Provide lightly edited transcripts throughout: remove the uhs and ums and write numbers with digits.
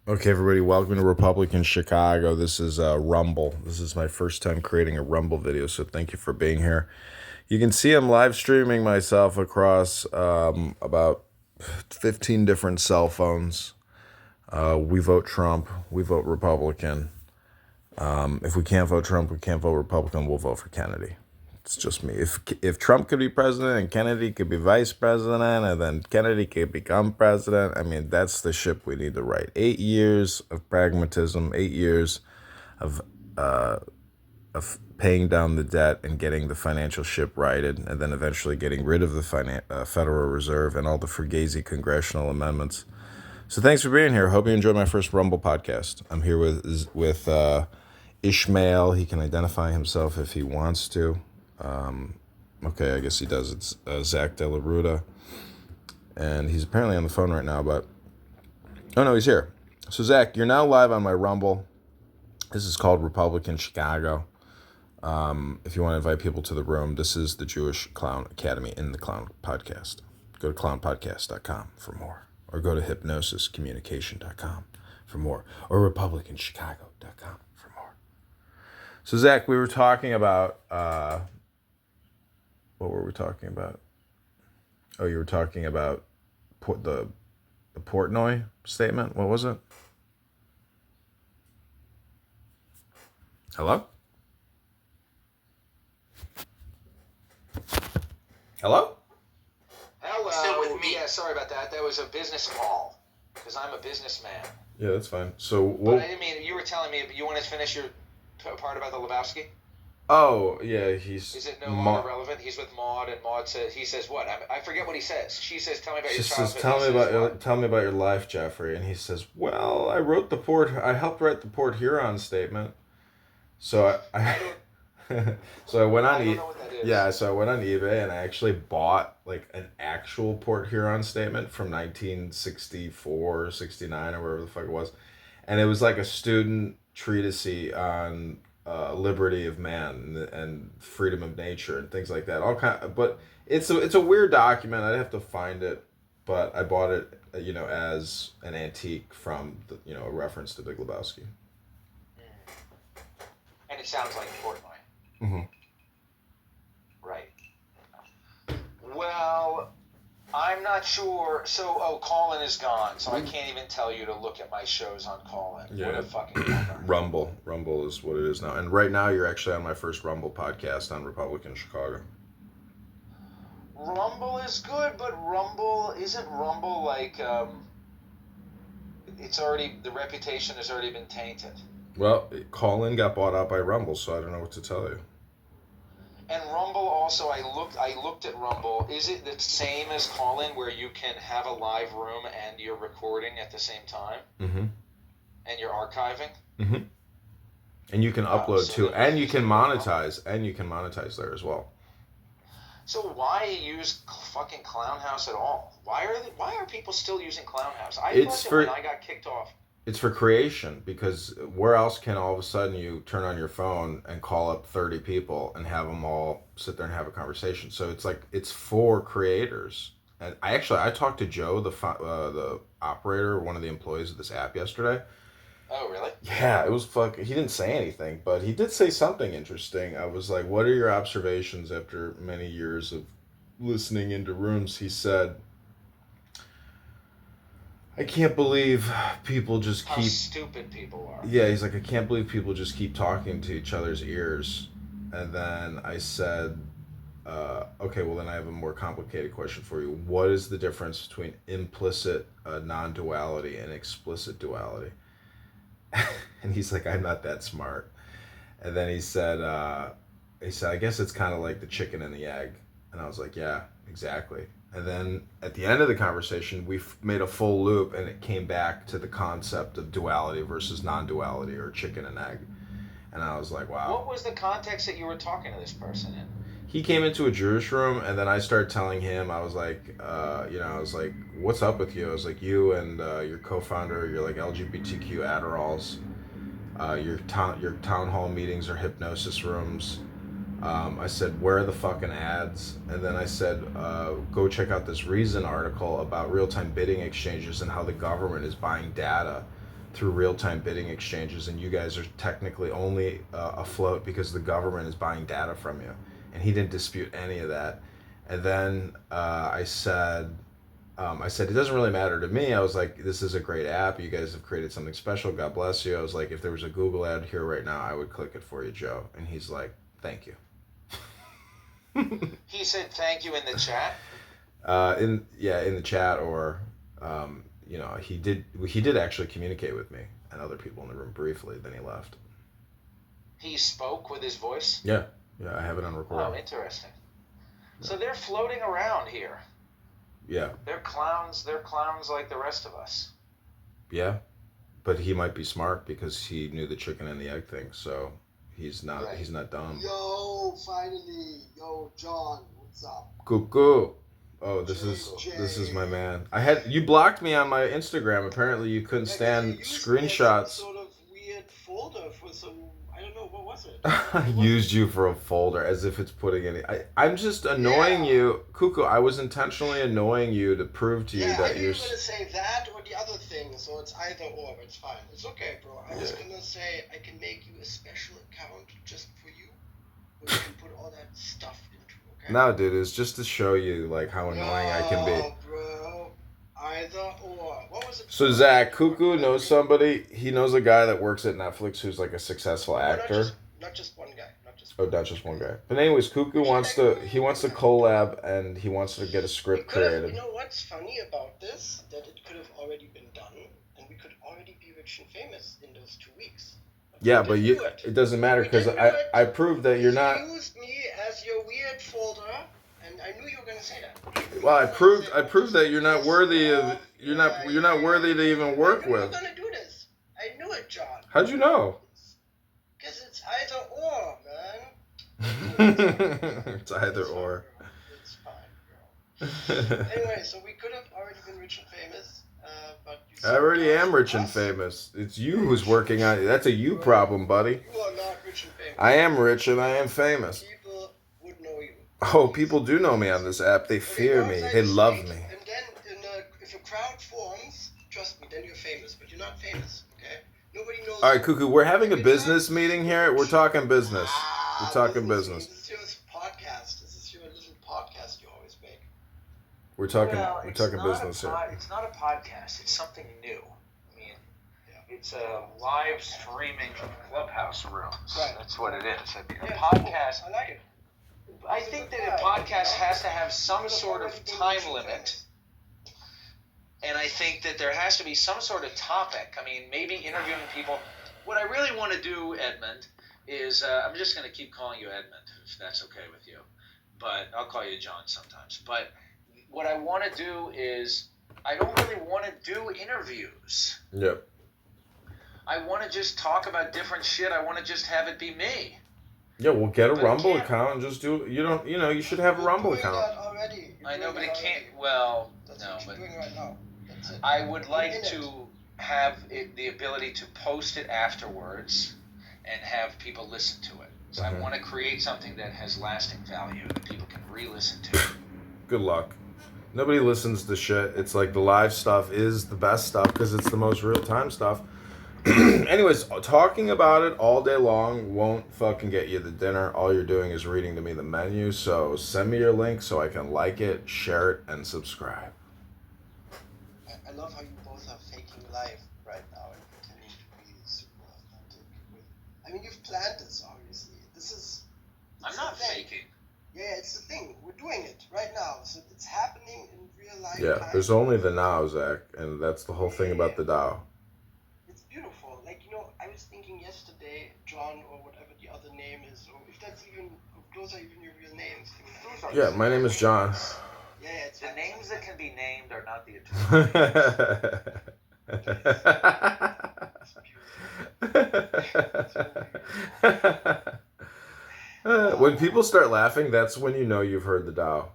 Okay, everybody, welcome to Republican Chicago. This is Rumble. This is my first time creating a Rumble video, so thank you for being here. You can see I'm live streaming myself across about 15 different cell phones. We vote Trump, we vote Republican. If we can't vote Trump, we can't vote Republican, we'll vote for Kennedy. It's just me. If Trump could be president and Kennedy could be vice president and then Kennedy could become president, I mean, that's the ship we need to write. 8 years of pragmatism, 8 years of paying down the debt and getting the financial ship righted, and then eventually getting rid of the Federal Reserve and all the Fugazi congressional amendments. So thanks for being here. Hope you enjoyed my first Rumble podcast. I'm here with Ishmael. He can identify himself if he wants to. Okay, I guess he does. It's Zach De La Ruta. And he's apparently on the phone right now, but... Oh, no, he's here. So, Zach, you're now live on my Rumble. This is called Republican Chicago. If you want to invite people to the room, this is the Jewish Clown Academy in the Clown Podcast. Go to clownpodcast.com for more. Or go to hypnosiscommunication.com for more. Or republicanchicago.com for more. So, Zach, we were talking about... what were we talking about? Oh, you were talking about the Portnoy statement. What was it? Hello? Hello? Hello. Still with me. Yeah, sorry about that. That was a business call because I'm a businessman. Yeah, that's fine. So what? But I mean, you were telling me you want to finish your part about the Lebowski. Oh yeah, he's. Is it no longer relevant? He's with Maud, and Maud says he says what? I forget what he says. She says, "Tell me about your childhood." Tell me about your life, Jeffrey. And he says, "Well, I helped write the Port Huron statement." So I so I went on so I went on eBay and I actually bought like an actual Port Huron statement from 1964, 69 or whatever the fuck it was. And it was like a student treatise on liberty of man and freedom of nature and things like that. But it's a weird document. I'd have to find it, but I bought it, as an antique from a reference to Big Lebowski. And it sounds like Portnoy. Mm-hmm. Right. Well, I'm not sure. So, Callin is gone, so I can't even tell you to look at my shows on Callin. Yeah. What a fucking bummer. Rumble is what it is now. And right now you're actually on my first Rumble podcast on Republican Chicago. Rumble is good, but isn't Rumble like, the reputation has already been tainted. Well, Callin got bought out by Rumble, so I don't know what to tell you. And Rumble also, I looked at Rumble. Is it the same as Callin, where you can have a live room and you're recording at the same time? Mm-hmm. And you're archiving? Mm-hmm. And you can upload too, and you can monetize, there as well. So why use fucking Clownhouse at all? Why are people still using Clownhouse? I thought that when I got kicked off. It's for creation, because where else can all of a sudden you turn on your phone and call up 30 people and have them all sit there and have a conversation? So it's for creators. And I talked to Joe, the operator, one of the employees of this app yesterday. Oh, really? Yeah, it was he didn't say anything, but he did say something interesting. I was like, what are your observations after many years of listening into rooms? He said, I can't believe people just How stupid people are. Yeah, he's like, I can't believe people just keep talking to each other's ears. And then I said, okay, well then I have a more complicated question for you. What is the difference between implicit non-duality and explicit duality? And he's like, I'm not that smart. And then he said, I guess it's kind of like the chicken and the egg. And I was like, yeah, exactly. And then at the end of the conversation, we made a full loop, and it came back to the concept of duality versus non-duality, or chicken and egg. And I was like, wow. What was the context that you were talking to this person in? He came into a Jewish room, and then I started telling him, I was like, what's up with you? I was like, you and your co-founder, you're like LGBTQ Adderalls. Your town hall meetings are hypnosis rooms. I said, where are the fucking ads? And then I said, go check out this Reason article about real-time bidding exchanges and how the government is buying data through real-time bidding exchanges, and you guys are technically only afloat because the government is buying data from you. And he didn't dispute any of that. And then I said, it doesn't really matter to me. I was like, this is a great app. You guys have created something special. God bless you. I was like, if there was a Google ad here right now, I would click it for you, Joe. And he's like, thank you. He said thank you in the chat. In the chat, or he did actually communicate with me and other people in the room briefly. Then he left. He spoke with his voice. Yeah, I have it on recording. Oh, interesting. Yeah. So they're floating around here. Yeah. They're clowns. They're clowns like the rest of us. Yeah, but he might be smart because he knew the chicken and the egg thing. So he's not. Right. He's not dumb. Yo, finally, John, what's up? Cuckoo. Oh, this is my man. You blocked me on my Instagram. Apparently, you couldn't stand screenshots. Some sort of weird folder for some. I don't know, what was it? I used you for a folder as if it's putting any. I'm just annoying you, Cuckoo. I was intentionally annoying you to prove to you that I you're. I was gonna say that or the other thing, so it's either or. It's fine. It's okay, bro. I was gonna say I can make you a special account just for you, where you can put all that stuff into. Okay? No, dude, it's just to show you like how annoying I can be. Bro. Either or. What was it? So Zach, Cuckoo knows somebody. He knows a guy that works at Netflix who's like a successful actor. Not just one guy. Not just one guy. But anyways, Cuckoo wants to collab, and he wants to get a script created. You know what's funny about this? That it could have already been done, and we could already be rich and famous in those 2 weeks. Yeah, but it doesn't matter because I proved that you're not. You used me as your weird folder, and I knew you were gonna say that. Well, I proved that you're not worthy of you're not worthy to even work with. I knew you were gonna do this. I knew it, John. How'd you know? Because it's either or, man. It's either or. It's fine, girl. Anyway, so we could have already been rich and famous, but you I already am rich and famous. It's you who's working on it. That's a you problem, buddy. You are not rich and famous. I am rich and I am famous. People would know you. Oh, people do know me on this app. They fear me. They love me. And then if a crowd forms, trust me, then you're famous. But you're not famous, okay? Nobody knows. All right, Cuckoo, we're having a business meeting here. We're talking business. We're talking business. This is your podcast. This is your little podcast you always make. We're talking business here. It's not a podcast. It's something new. I mean, it's a live streaming from Clubhouse rooms. Right. That's what it is. I mean, a podcast. Cool. I like it. I think that a podcast has to have some sort of time limit. And I think that there has to be some sort of topic. I mean, maybe interviewing people. What I really want to do, Edmund, is I'm just going to keep calling you Edmund, if that's okay with you. But I'll call you John sometimes. But what I want to do is I don't really want to do interviews. Yep. I want to just talk about different shit. I want to just have it be me. Yeah, we'll get a Rumble account and just do. You should have a Rumble account. I know, but it can't. Well, no, but I would like to have the ability to post it afterwards and have people listen to it. So I want to create something that has lasting value that people can re-listen to. Good luck. Nobody listens to shit. It's like the live stuff is the best stuff because it's the most real-time stuff. Anyways, talking about it all day long won't fucking get you the dinner. All you're doing is reading to me the menu. So send me your link so I can like it, share it, and subscribe. I love how you both are faking life right now and pretending to be super authentic. I mean, you've planned this, obviously. I'm not faking. Yeah, it's the thing. We're doing it right now. So it's happening in real life. Yeah, there's only the now, Zach. And that's the whole thing about the Tao. Beautiful. Like, I was thinking yesterday, John, or whatever the other name is, or if those are even your real names. Yeah, my name is John. Yeah, it's the names that can be named are not the attorney. When people start laughing, that's when you know you've heard the Tao.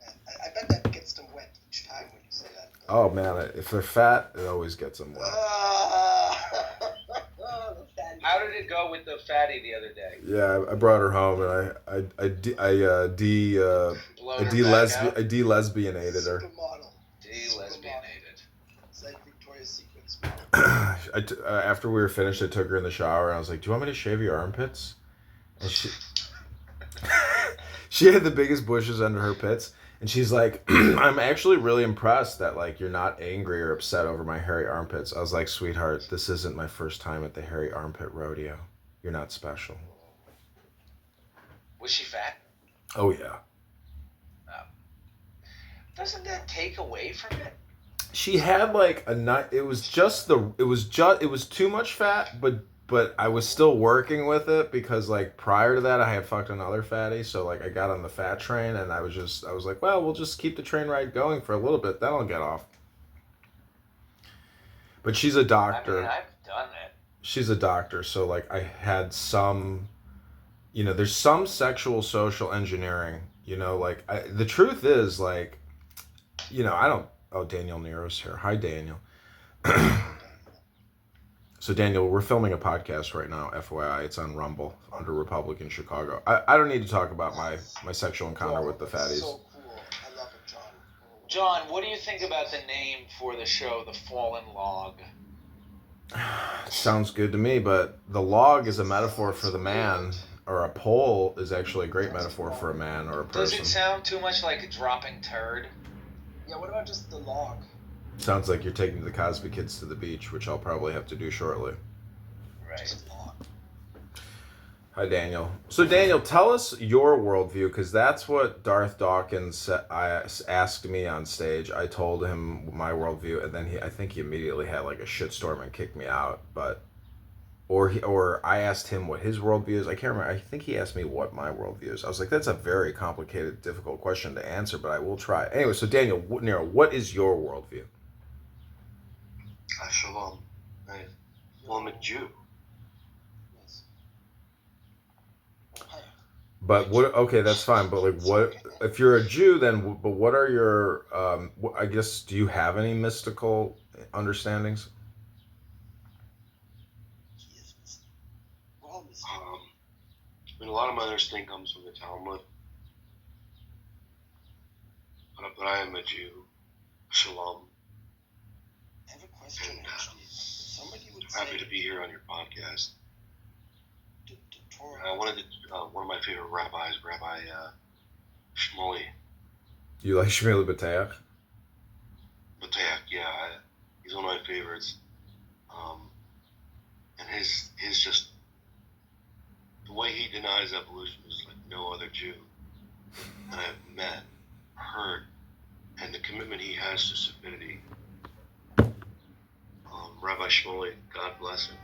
I bet that gets them wet each time when you say that. Oh man, if they're fat, it always gets them wet. How did it go with the fatty the other day? Yeah, I brought her home and I de-lesbianated her. Supermodel. De-lesbianated. It's like Victoria's secrets, bro. After we were finished, I took her in the shower and I was like, "Do you want me to shave your armpits?" And she had the biggest bushes under her pits, and she's like, "I'm actually really impressed that like you're not angry or upset over my hairy armpits." I was like, "Sweetheart, this isn't my first time at the hairy armpit rodeo. You're not special." Was she fat? Oh yeah. Doesn't that take away from it? She had like a nut. It was too much fat, but I was still working with it because like prior to that I had fucked another fatty, so like I got on the fat train and I was like, well, we'll just keep the train ride going for a little bit, then I'll get off. But she's a doctor. I mean, I've done that. She's a doctor, so like I had some, there's some sexual social engineering, like the truth is like, I don't. Oh, Daniel Nero's here. Hi, Daniel. So, Daniel, we're filming a podcast right now, FYI. It's on Rumble under Republican Chicago. I don't need to talk about my sexual encounter with the fatties. So cool. I love it, John. John, what do you think about the name for the show, The Fallen Log? Sounds good to me, but the log is a metaphor for the man, or a pole is actually a great metaphor for a man or a person. Does it sound too much like a dropping turd? Yeah, what about just the log? Sounds like you're taking the Cosby Kids to the beach, which I'll probably have to do shortly. Right. Just log. Hi, Daniel. So, Daniel, tell us your worldview, because that's what Darth Dawkins asked me on stage. I told him my worldview, and then I think he immediately had like a shitstorm and kicked me out. Or I asked him what his worldview is. I can't remember. I think he asked me what my worldview is. I was like, that's a very complicated, difficult question to answer, but I will try. Anyway, so Daniel, Nero, what is your worldview? Shalom. Well, I'm a Jew. Yes. But what? Okay, that's fine. But like, what if you're a Jew? Then, but what are your? I guess, do you have any mystical understandings? I mean, a lot of my understanding comes from the Talmud. But I am a Jew. Shalom. I have a question, actually. Somebody would I'm happy say to be here on your podcast. the Torah. One of my favorite rabbis, Rabbi Shmuley. Do you like Shmuel B'Teach? B'Teach, yeah, he's one of my favorites. And his just the way he denies evolution is like no other Jew that I've met, heard, and the commitment he has to stupidity. Rabbi Shmuley, God bless him.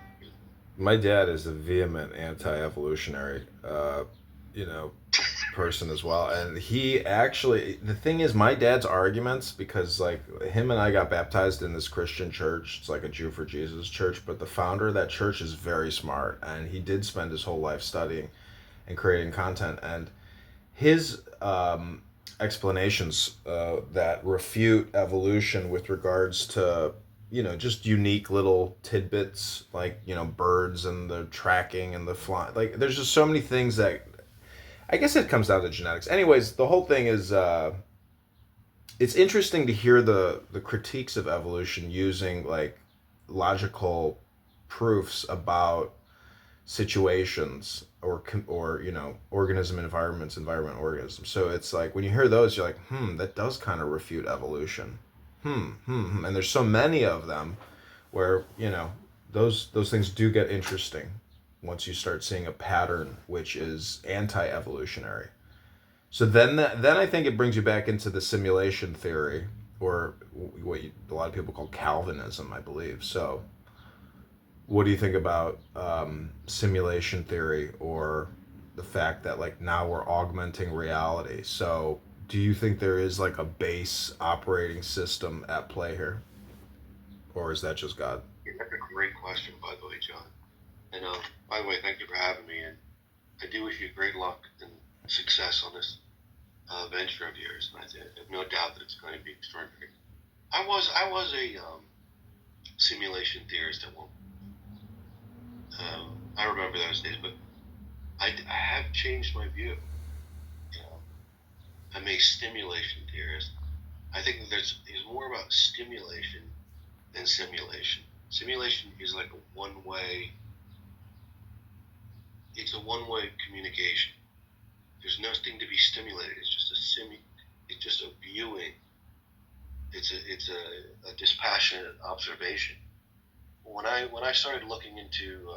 My dad is a vehement anti-evolutionary, person as well. And he actually, the thing is, my dad's arguments, because like him and I got baptized in this Christian church. It's like a Jew for Jesus church, but the founder of that church is very smart, and he did spend his whole life studying and creating content. And his explanations that refute evolution with regards to just unique little tidbits, like, birds and the tracking and the flying. Like, there's just so many things that, I guess it comes down to genetics. Anyways, the whole thing is, it's interesting to hear the critiques of evolution using, like, logical proofs about situations or organism environments, environment organisms. So it's like, when you hear those, you're like, that does kind of refute evolution. And there's so many of them where, those things do get interesting once you start seeing a pattern which is anti-evolutionary. So then I think it brings you back into the simulation theory, or what a lot of people call Calvinism, I believe. So what do you think about simulation theory, or the fact that like now we're augmenting reality? So do you think there is like a base operating system at play here? Or is that just God? Yeah, that's a great question, by the way, John. And by the way, thank you for having me. And I do wish you great luck and success on this venture of yours. And I have no doubt that it's going to be extraordinary. I was a simulation theorist at one. I remember those days, but I have changed my view. I'm a stimulation theorist. I think that there's more about stimulation than simulation. Simulation is like a one-way. It's a one-way communication. There's nothing to be stimulated. It's just It's just a viewing. It's a dispassionate observation. When I started looking into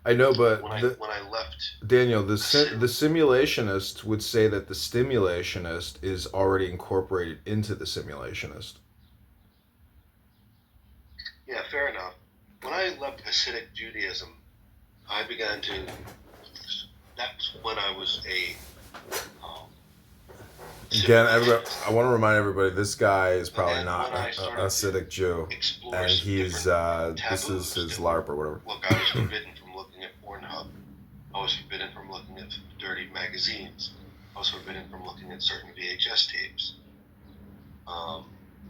I know, but when I left Daniel, the simulationist would say that the stimulationist is already incorporated into the simulationist. Yeah, fair enough. When I left Hasidic Judaism, I began to. That's when I was a. Again, I want to remind everybody this guy is probably not when I a started Hasidic Jew, explore and he's different this is taboos, his different- LARP or whatever. Look, I was forbidden from looking at Pornhub. I was forbidden from looking at dirty magazines. I was forbidden from looking at certain VHS tapes.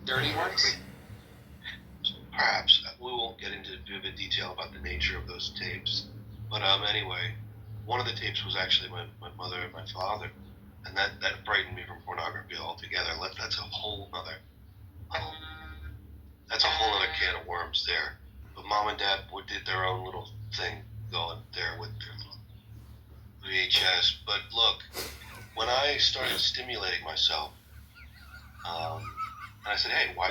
Dirty ones? Perhaps we won't get into vivid detail about the nature of those tapes, but anyway, one of the tapes was actually my mother and my father, and that frightened me from pornography altogether. That's a whole other can of worms there. But mom and dad did their own little thing going there with their little VHS. But look, when I started stimulating myself, and I said, hey, why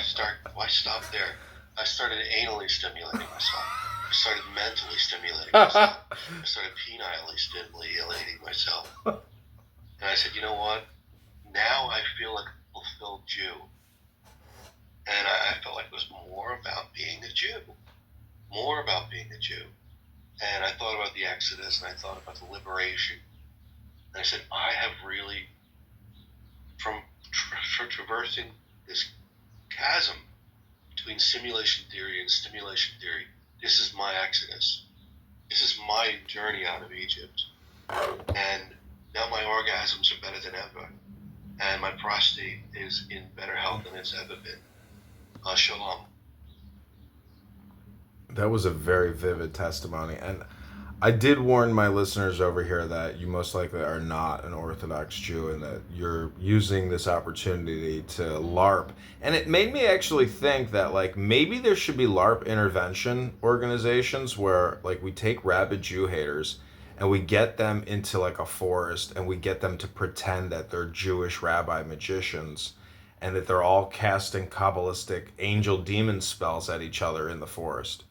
stop there? I started anally stimulating myself. I started mentally stimulating myself. I started penilely stimulating myself. And I said, you know what? Now I feel like a fulfilled Jew. And I felt like it was more about being a Jew. More about being a Jew. And I thought about the Exodus, and I thought about the liberation. And I said, I have really, from traversing this chasm between simulation theory and stimulation theory, this is my Exodus. This is my journey out of Egypt. And now my orgasms are better than ever. And my prostate is in better health than it's ever been. Shalom. That was a very vivid testimony, and I did warn my listeners over here that you most likely are not an Orthodox Jew and that you're using this opportunity to LARP. And it made me actually think that like maybe there should be LARP intervention organizations where like we take rabid Jew haters and we get them into like a forest and we get them to pretend that they're Jewish rabbi magicians and that they're all casting Kabbalistic angel demon spells at each other in the forest.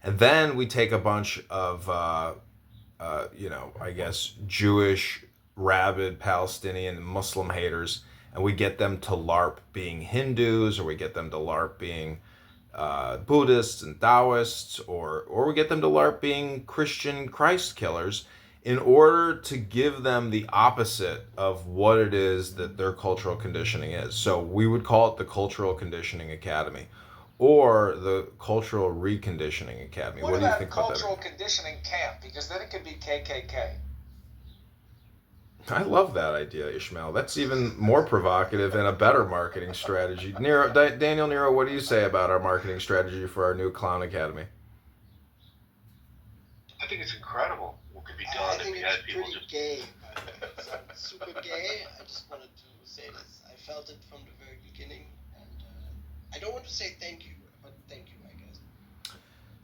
And then we take a bunch of, I guess, Jewish, rabid, Palestinian, Muslim haters, and we get them to LARP being Hindus, or we get them to LARP being Buddhists and Taoists, or we get them to LARP being Christian Christ killers in order to give them the opposite of what it is that their cultural conditioning is. So we would call it the Cultural Conditioning Academy. Or the Cultural Reconditioning Academy. What do you think about that? Cultural conditioning camp? Because then it could be KKK. I love that idea, Ishmael. That's even more provocative and a better marketing strategy. Daniel Nero, what do you say about our marketing strategy for our new Clown Academy? I think it's incredible what could be done if you had people pretty just. gay. It's super gay. I just wanted to say this. I felt it from the very beginning. I don't want to say thank you, but thank you, I guess.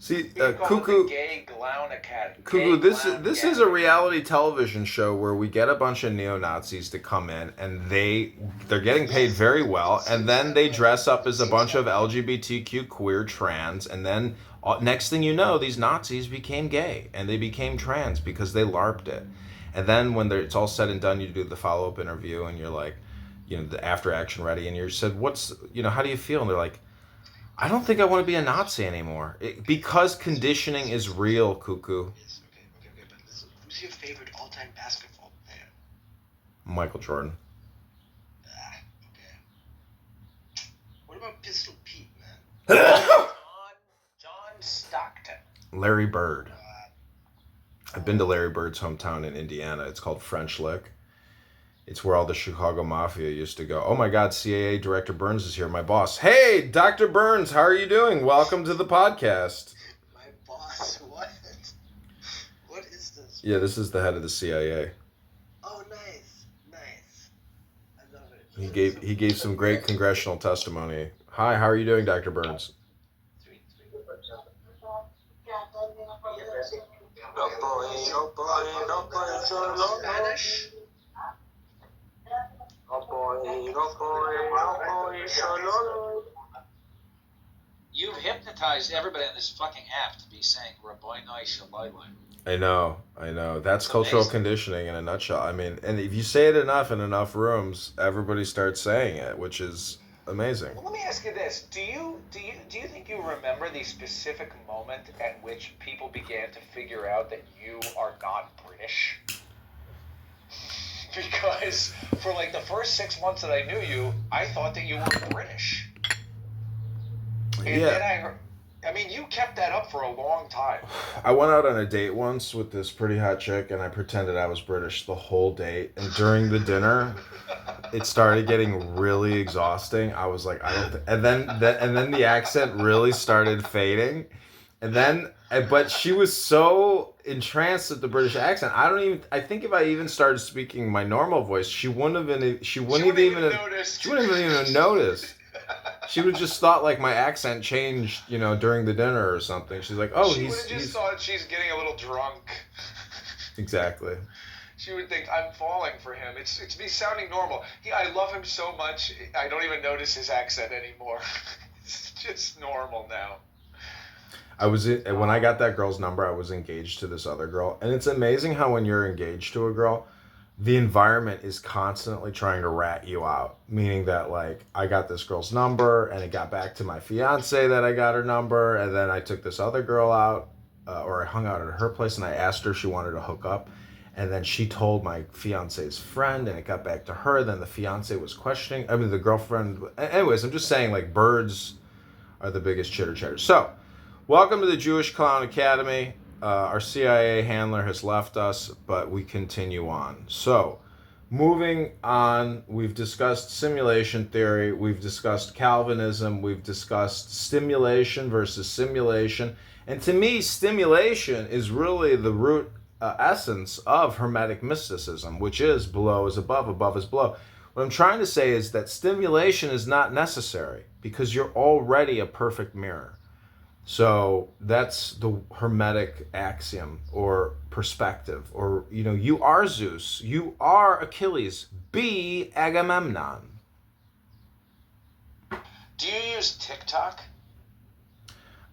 See, Cuckoo. The Gay Clown Academy. Cuckoo, this is a reality television show where we get a bunch of neo-Nazis to come in, and they're getting paid very well, and then they dress up as a bunch of LGBTQ queer trans, and then next thing you know, these Nazis became gay, and they became trans because they LARPed it. And then when it's all said and done, you do the follow-up interview, and you're like, the after action ready, and you said, how do you feel? And they're like, I don't think I want to be a Nazi anymore. Because conditioning is real, Cuckoo. Yes, okay, but listen, who's your favorite all-time basketball player? Michael Jordan. Okay. What about Pistol Pete, man? John Stockton. Larry Bird. I've been to Larry Bird's hometown in Indiana. It's called French Lick. It's where all the Chicago Mafia used to go. Oh my God, CAA Director Burns is here, my boss. Hey, Dr. Burns, how are you doing? Welcome to the podcast. My boss, what? What is this? Yeah, this is the head of the CIA. Oh, nice. I love it. He gave some great congressional testimony. Hi, how are you doing, Dr. Burns? Spanish? You've hypnotized everybody on this fucking app to be saying Rabboinoi Shaloi. I know. That's It's cultural amazing. conditioning in a nutshell. I mean, and if you say it enough in enough rooms, everybody starts saying it, which is amazing. Well, let me ask you this: Do you think you remember the specific moment at which people began to figure out that you are not British? Because for like the first 6 months that I knew you, I thought that you were British. And Yeah. then I mean, you kept that up for a long time. I went out on a date once with this pretty hot chick, and I pretended I was British the whole date. And during the dinner, it started getting really exhausting. I was like, I don't. And then the accent really started fading, and then, but she was so entranced with the British accent. I think if I even started speaking my normal voice, she wouldn't even noticed. She wouldn't even have noticed. She would have just thought like my accent changed, during the dinner or something. She's like, "Oh, she would have he's just thought she's getting a little drunk." exactly." She would think I'm falling for him. It's me sounding normal. I love him so much. I don't even notice his accent anymore. It's just normal now. When I got that girl's number, I was engaged to this other girl, and it's amazing how when you're engaged to a girl, the environment is constantly trying to rat you out. Meaning that, like, I got this girl's number, and it got back to my fiance that I got her number, and then I took this other girl out, or I hung out at her place, and I asked her if she wanted to hook up, and then she told my fiance's friend, and it got back to her. Then the fiance was questioning. I mean, the girlfriend. Anyways, I'm just saying, like, birds are the biggest chitter chatters. So, welcome to the Jewish Clown Academy. Our CIA handler has left us, but we continue on. So, moving on, we've discussed simulation theory, we've discussed Calvinism, we've discussed stimulation versus simulation. And to me, stimulation is really the root essence of Hermetic mysticism, which is below is above is below. What I'm trying to say is that stimulation is not necessary because you're already a perfect mirror. So that's the Hermetic axiom or perspective, or, you are Zeus, you are Achilles, be Agamemnon. Do you use TikTok?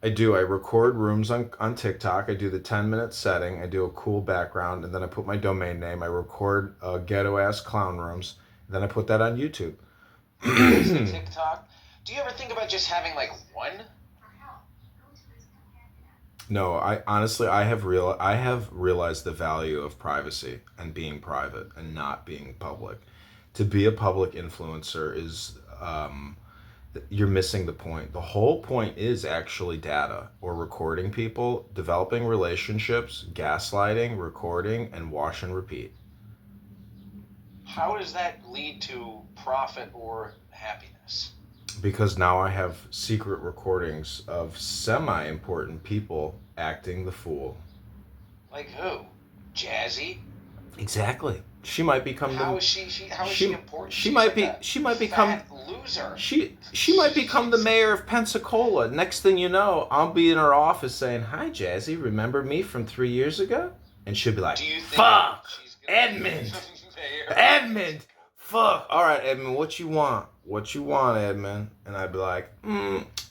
I do. I record rooms on TikTok. I do the 10-minute setting. I do a cool background, and then I put my domain name. I record ghetto-ass clown rooms, and then I put that on YouTube. TikTok? Do you ever think about just having like one? No, I have realized the value of privacy and being private and not being public. To be a public influencer is you're missing the point. The whole point is actually data or recording people, developing relationships, gaslighting, recording, and wash and repeat. How does that lead to profit or happiness? Because now I have secret recordings of semi-important people acting the fool. Like who? Jazzy? Exactly. She might become How is she important? She might become fat loser. She might become the mayor of Pensacola. Next thing you know, I'll be in her office saying, "Hi, Jazzy, remember me from 3 years ago?" And she'll be like, Do you think "Fuck, she's gonna Edmund, be mayor? Edmund, fuck. All right, Edmund, what you want? What you want, Edmund?" And I'd be like,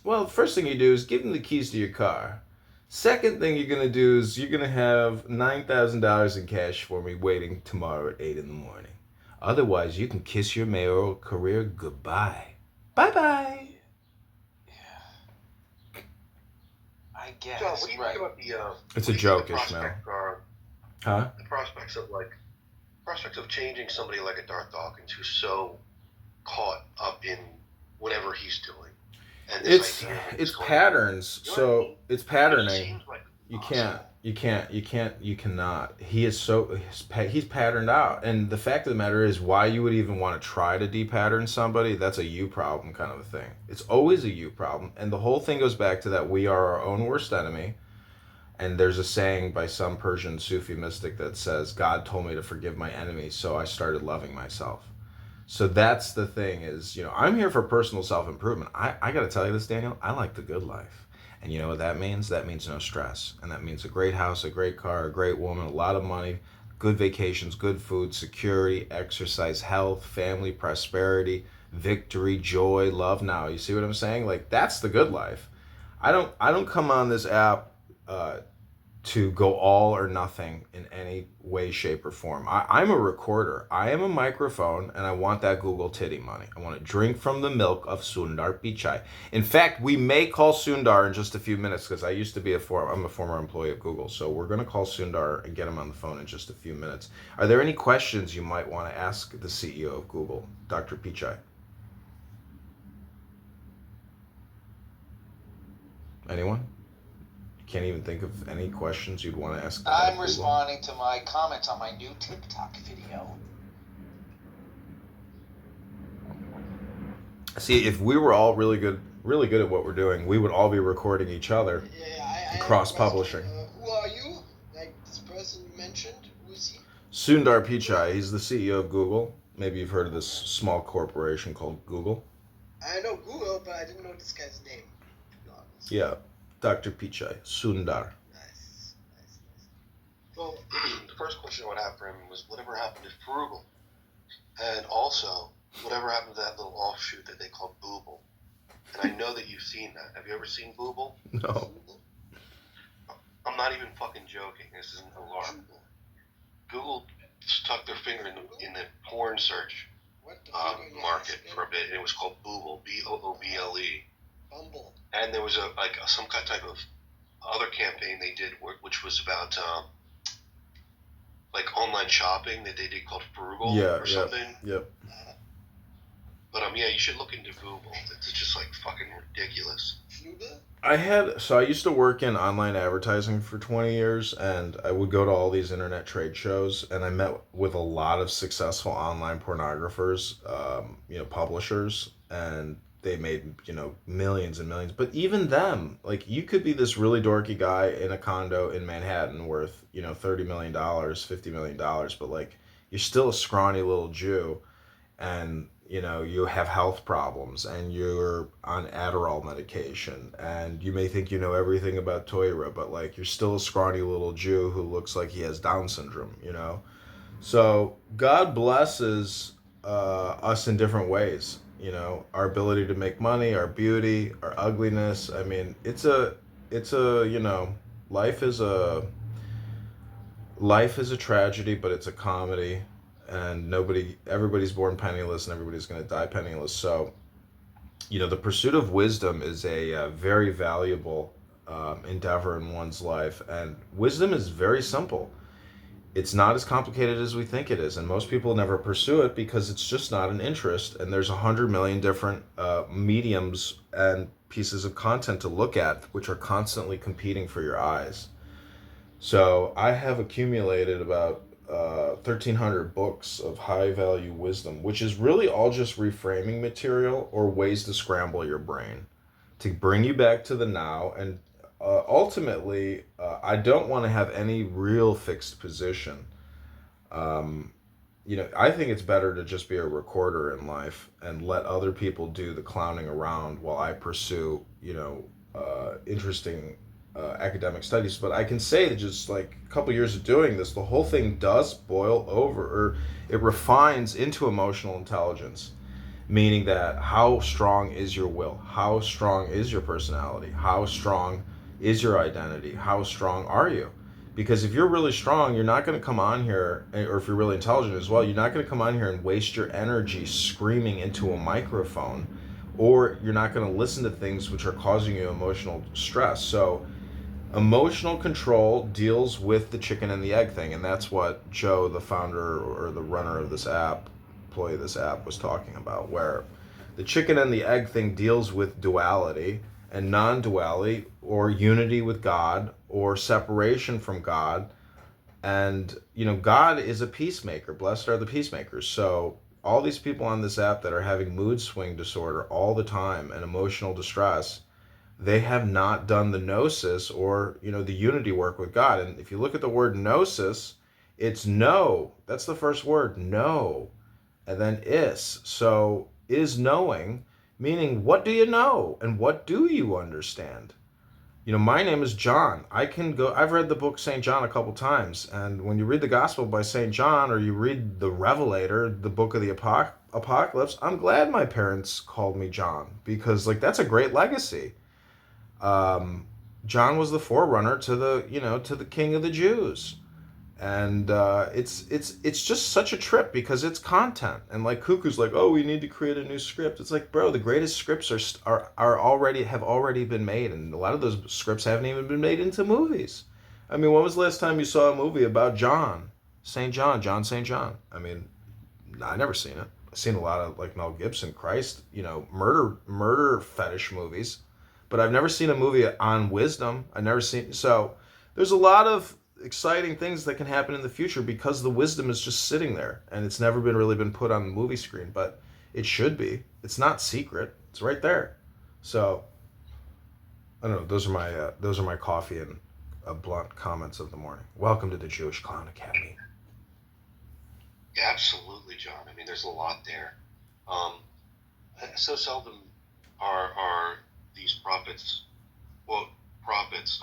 well, first thing you do is give him the keys to your car. Second thing you're going to do is you're going to have $9,000 in cash for me waiting tomorrow at 8 in the morning. Otherwise, you can kiss your mayoral career goodbye. Bye-bye. Yeah. I guess. John, what do you think about the... It's a joke, Ishmael. Huh? The prospects of changing somebody like a Darth Dawkins who's so caught up in whatever he's doing. And It's patterns. So it's patterning. Like You cannot. He's patterned out. And the fact of the matter is, why you would even want to try to de-pattern somebody, that's a you problem kind of a thing. It's always a you problem. And the whole thing goes back to that we are our own worst enemy. And there's a saying by some Persian Sufi mystic that says, God told me to forgive my enemies, so I started loving myself. So that's the thing is, I'm here for personal self-improvement. I got to tell you this, Daniel, I like the good life. And you know what that means? That means no stress. And that means a great house, a great car, a great woman, a lot of money, good vacations, good food, security, exercise, health, family, prosperity, victory, joy, love. Now, you see what I'm saying? Like, that's the good life. I don't come on this app to go all or nothing in any way, shape, or form. I'm a recorder. I am a microphone, and I want that Google titty money. I want to drink from the milk of Sundar Pichai. In fact, we may call Sundar in just a few minutes because I'm a former employee of Google. So we're going to call Sundar and get him on the phone in just a few minutes. Are there any questions you might want to ask the CEO of Google, Dr. Pichai? Anyone? Can't even think of any questions you'd want to ask. I'm responding to my comments on my new TikTok video. See, if we were all really good at what we're doing, we would all be recording each other. Yeah, and cross-publishing. Who are you? Like this person you mentioned? Who is he? Sundar Pichai. He's the CEO of Google. Maybe you've heard of this small corporation called Google. I know Google, but I didn't know this guy's name. Yeah, Dr. Pichai, Sundar. Nice. Well, the first question I would have for him was whatever happened to Frugal? And also, whatever happened to that little offshoot that they call Booble? And I know that you've seen that. Have you ever seen Booble? No. I'm not even fucking joking. This isn't alarm. Google stuck their finger in the porn search market for a bit, and it was called Booble, Booble. Bumble. And there was some type of other campaign they did, which was about like online shopping that they did called Frugal or something. Yep. But yeah, you should look into Google. It's just like fucking ridiculous. I used to work in online advertising for 20 years, and I would go to all these internet trade shows, and I met with a lot of successful online pornographers, publishers, and they made, millions and millions. But even them, like, you could be this really dorky guy in a condo in Manhattan worth, $30 million, $50 million, but like, you're still a scrawny little Jew, and you have health problems, and you're on Adderall medication, and you may think you know everything about Toyra, but like, you're still a scrawny little Jew who looks like he has Down syndrome, So God blesses us in different ways, our ability to make money, our beauty, our ugliness. I mean, life is a tragedy, but it's a comedy. And everybody's born penniless, and everybody's going to die penniless. So, the pursuit of wisdom is a very valuable endeavor in one's life. And wisdom is very simple. It's not as complicated as we think it is. And most people never pursue it because it's just not an interest. And there's 100 million different mediums and pieces of content to look at, which are constantly competing for your eyes. So I have accumulated about 1,300 books of high-value wisdom, which is really all just reframing material or ways to scramble your brain to bring you back to the now. And ultimately, I don't want to have any real fixed position. I think it's better to just be a recorder in life and let other people do the clowning around while I pursue, interesting academic studies. But I can say that just like a couple years of doing this, the whole thing does boil over, or it refines into emotional intelligence, meaning that how strong is your will? How strong is your personality? How strong is your identity? How strong are you? Because if you're really strong, you're not going to come on here, or if you're really intelligent as well, you're not going to come on here and waste your energy screaming into a microphone, or you're not going to listen to things which are causing you emotional stress. So emotional control deals with the chicken and the egg thing, and that's what Joe, the founder or the runner of this app, employee of this app, was talking about, where the chicken and the egg thing deals with duality and non-duality, or unity with God, or separation from God. And God is a peacemaker. Blessed are the peacemakers. So all these people on this app that are having mood swing disorder all the time and emotional distress, they have not done the gnosis, or the unity work with God. And if you look at the word gnosis, it's know. That's the first word, know, and then is. So is knowing, meaning what do you know and what do you understand? My name is John. I've read the book St. John a couple times, and when you read the Gospel by St. John or you read the Revelator, the book of the Apocalypse, I'm glad my parents called me John because, like, that's a great legacy. Um, John was the forerunner to the King of the Jews. And it's just such a trip because it's content, and like Cuckoo's like, oh, we need to create a new script. It's like, bro, the greatest scripts are already been made, and a lot of those scripts haven't even been made into movies. I mean, when was the last time you saw a movie about John St. John? I mean, I never seen it. I've seen a lot of like Mel Gibson, Christ, murder fetish movies, but I've never seen a movie on wisdom. I never seen so. There's a lot of exciting things that can happen in the future because the wisdom is just sitting there and it's never been put on the movie screen, but it should be. It's not secret. It's right there. So I don't know. Those are my coffee and blunt comments of the morning. Welcome to the Jewish Clown Academy. Yeah, absolutely, John. I mean, there's a lot there. So seldom are these prophets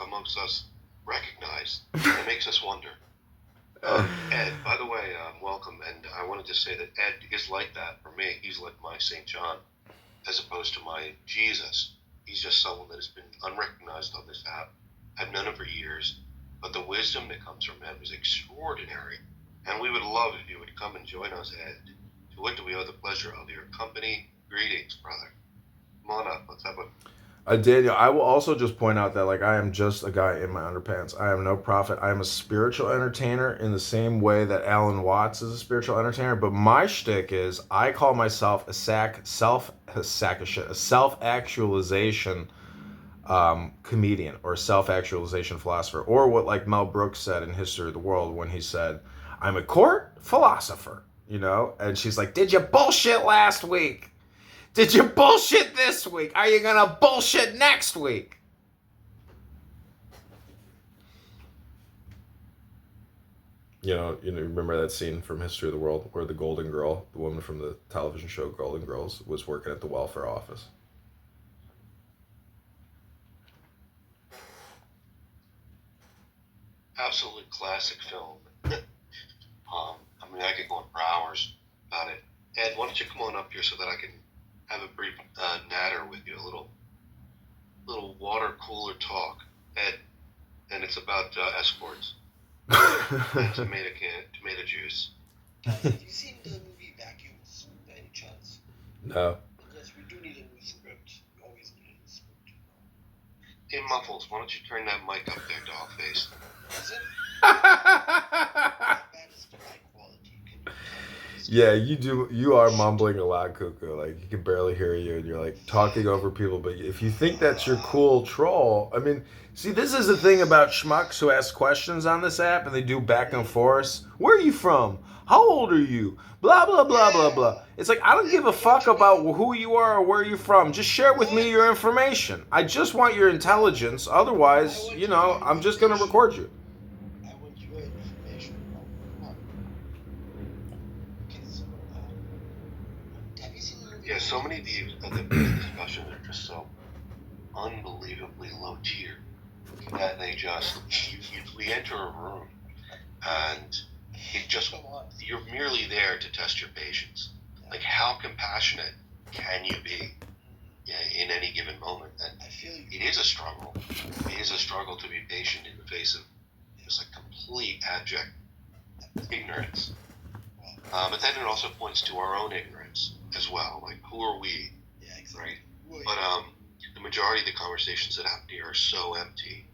amongst us recognized. It makes us wonder. Ed, by the way, welcome. And I wanted to say that Ed is like that for me. He's like my St. John, as opposed to my Jesus. He's just someone that has been unrecognized on this app. I've known him for years, but the wisdom that comes from him is extraordinary. And we would love if you would come and join us, Ed. To what do we owe the pleasure of your company? Greetings, brother. Come on up. Let's have a... Daniel, I will also just point out that like I am just a guy in my underpants. I am no prophet. I am a spiritual entertainer in the same way that Alan Watts is a spiritual entertainer. But my shtick is I call myself a self-actualization comedian or self-actualization philosopher, or what like Mel Brooks said in History of the World when he said, "I'm a court philosopher," and she's like, "Did you bullshit last week? Did you bullshit this week? Are you gonna bullshit next week?" Remember that scene from History of the World where the Golden Girl, the woman from the television show Golden Girls, was working at the welfare office? Absolute classic film. I mean, I could go on for hours about it. Ed, why don't you come on up here so that I can have a brief natter with you, a little water cooler talk, Ed, and it's about escorts and tomato juice. Guys, have you seen the movie Vacuums by any chance? No. Yes, we do need a new script. We always need a new script. Hey, Muffles, why don't you turn that mic up there, dog face? Is it? That is the high quality. Can you tell me? Yeah, you do. You are mumbling a lot, Cuckoo. Like, you can barely hear you, and you're, like, talking over people. But if you think that's your cool troll, I mean, see, this is the thing about schmucks who ask questions on this app, and they do back and forth. Where are you from? How old are you? Blah, blah, blah, blah, blah. It's like, I don't give a fuck about who you are or where you're from. Just share with me your information. I just want your intelligence. Otherwise, I'm just going to record you. I want your information. Okay, so, have you seen the movie? Yeah, so many of the discussions are just so unbelievably low tier that they just we enter a room and it just you're merely there to test your patience. Like, how compassionate can you be in any given moment? And I feel you. it is a struggle. It is a struggle to be patient in the face of just like complete abject ignorance. But then it also points to our own ignorance as well. Like, who are we? Yeah, exactly. Right? But the majority of the conversations that happen here are so empty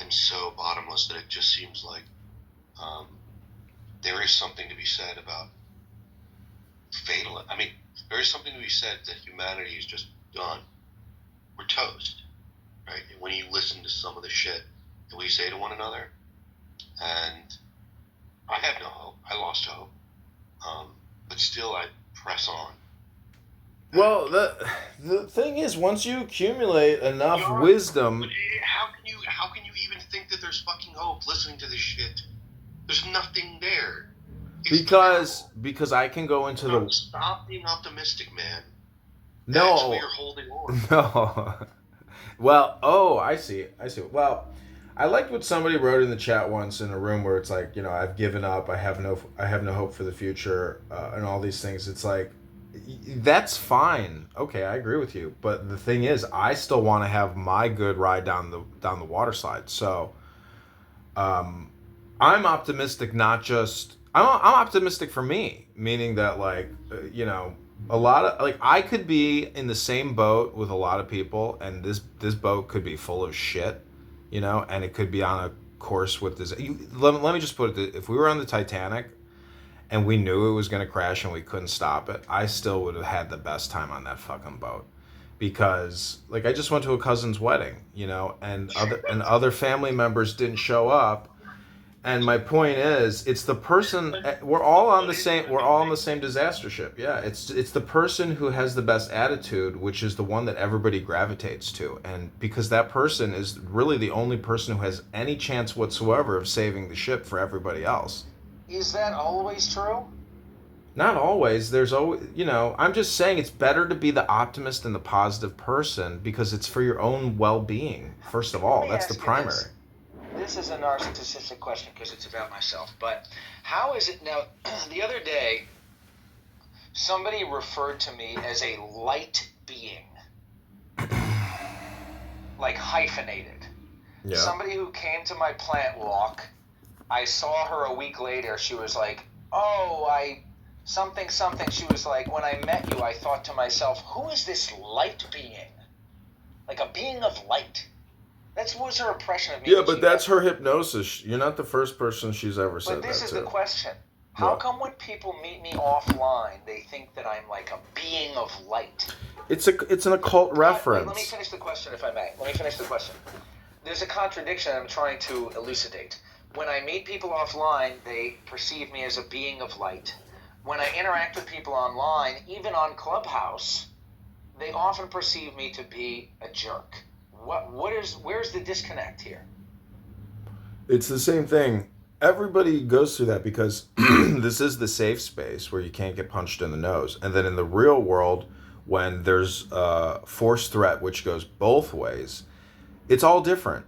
and so bottomless that it just seems like there is something to be said about fatal. I mean, there is something to be said that humanity is just done. We're toast, right? And when you listen to some of the shit that we say to one another, and I have no hope. I lost hope. But still, I press on. Well, the thing is, once you accumulate enough wisdom, But how can you even think that there's fucking hope listening to this shit? There's nothing there. It's because I can go into the Stop being optimistic, man. no That's where you're holding on. no Well, oh, I see. I see. Well, I liked what somebody wrote in the chat once in a room where it's like, I've given up. I have no hope for the future, and all these things. It's like, that's fine. Okay, I agree with you. But the thing is, I still want to have my good ride down the water slide. So, I'm optimistic. Not just I'm optimistic for me, meaning that like, a lot of like I could be in the same boat with a lot of people, and this boat could be full of shit, and it could be on a course with this. Let me just put it: if we were on the Titanic and we knew it was going to crash and we couldn't stop it, I still would have had the best time on that fucking boat. Because like I just went to a cousin's wedding, and other family members didn't show up, and my point is, it's the person. We're all on the same disaster ship. Yeah, it's the person who has the best attitude, which is the one that everybody gravitates to, and because that person is really the only person who has any chance whatsoever of saving the ship for everybody else. Is that always true? Not always. There's always, I'm just saying it's better to be the optimist and the positive person because it's for your own well-being. First of Let all, me that's the ask you primary. this is a narcissistic question because it's about myself. But how is it now? The other day, somebody referred to me as a light being, like hyphenated. Yeah. Somebody who came to my plant walk, I saw her a week later. She was like, "Oh, something." She was like, "When I met you, I thought to myself, who is this light being? Like a being of light." That was her impression of me. Yeah, but that's her hypnosis. You're not the first person she's ever said that to. But this is the question. How come when people meet me offline, they think that I'm like a being of light? It's an occult reference. Let me finish the question, if I may. There's a contradiction I'm trying to elucidate. When I meet people offline, they perceive me as a being of light. When I interact with people online, even on Clubhouse, they often perceive me to be a jerk. Where's the disconnect here? It's the same thing. Everybody goes through that because this is the safe space where you can't get punched in the nose. And then in the real world, when there's a force threat which goes both ways, it's all different,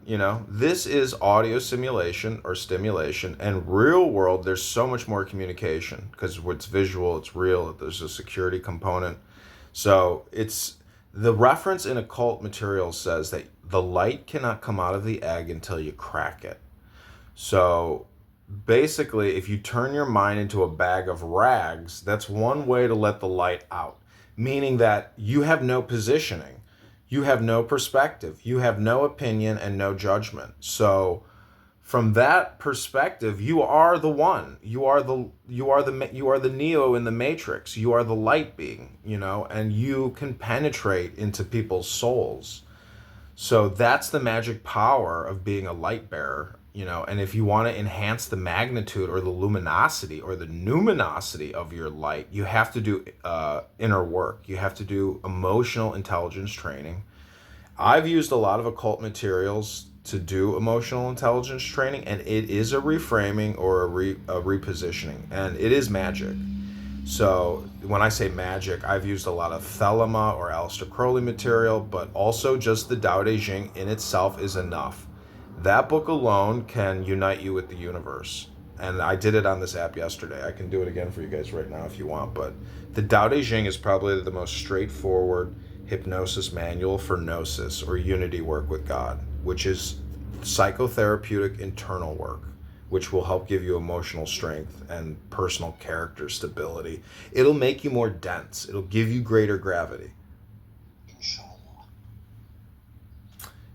This is audio simulation or stimulation, and real world, there's so much more communication because it's visual, it's real, there's a security component. So it's the reference in occult material says that the light cannot come out of the egg until you crack it. So basically, if you turn your mind into a bag of rags, that's one way to let the light out, meaning that you have no positioning. You have no perspective. You have no opinion and no judgment. So from that perspective, you are the one. You are the Neo in the Matrix. You are the light being, and you can penetrate into people's souls. So that's the magic power of being a light bearer, and if you want to enhance the magnitude or the luminosity or the numinosity of your light, you have to do inner work. You have to do emotional intelligence training. I've used a lot of occult materials to do emotional intelligence training, and it is a reframing or a repositioning, and it is magic. So when I say magic, I've used a lot of Thelema or Aleister Crowley material, but also just the Tao Te Ching in itself is enough. That book alone can unite you with the universe. And I did it on this app yesterday. I can do it again for you guys right now if you want. But the Tao Te Ching is probably the most straightforward hypnosis manual for gnosis or unity work with God, which is psychotherapeutic internal work, which will help give you emotional strength and personal character stability. It'll make you more dense. It'll give you greater gravity. Inshallah.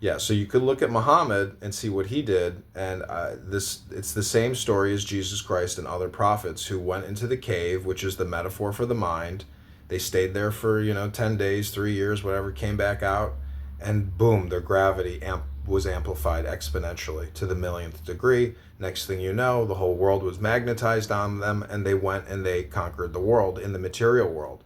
Yeah, so you could look at Muhammad and see what he did, and it's the same story as Jesus Christ and other prophets who went into the cave, which is the metaphor for the mind. They stayed there for 10 days, 3 years, whatever, came back out, and boom, their gravity was amplified exponentially to the millionth degree. Next thing you know, the whole world was magnetized on them, and they went and they conquered the world in the material world.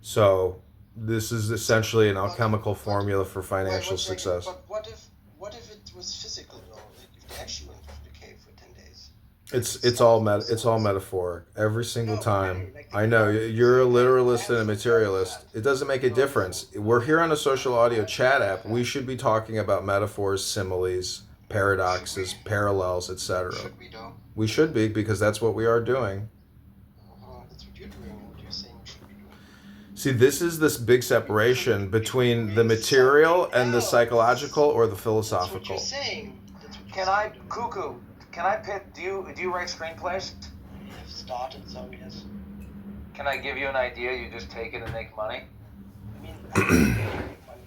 So this is essentially an alchemical formula for financial success. But what if it was physical though? Like if they actually went to the cave for 10 days? It's all metaphoric every single No, but time. really, like I know you're a literalist and a I materialist. It doesn't make a difference. We're here on a social audio chat app. We should be talking about metaphors, similes, paradoxes, parallels, etc. Should we though? We should be because that's what we are doing. That's what you're doing. What you're saying we should be doing. See, this is this big separation between the material and the psychological or the That's what you're philosophical. saying. That's what you're Can I, saying. Cuckoo? Can I pick? Do you write screenplays? I've started, so yes. Can I give you an idea? You just take it and make money. I mean, I don't make money.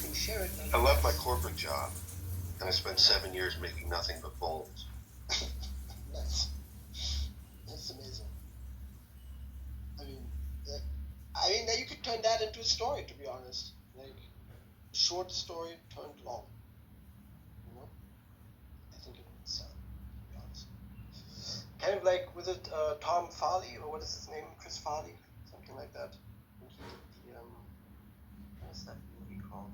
You can share it. I left my corporate job, and I spent 7 years making nothing but bowls. Nice. That's amazing. I mean, now you could turn that into a story, to be honest. Like, a short story turned long. You know? I think it would sell, to be honest. Kind of like, was it Tom Farley, or what is his name? Chris Farley? Something like that. And he did the, what's that movie called?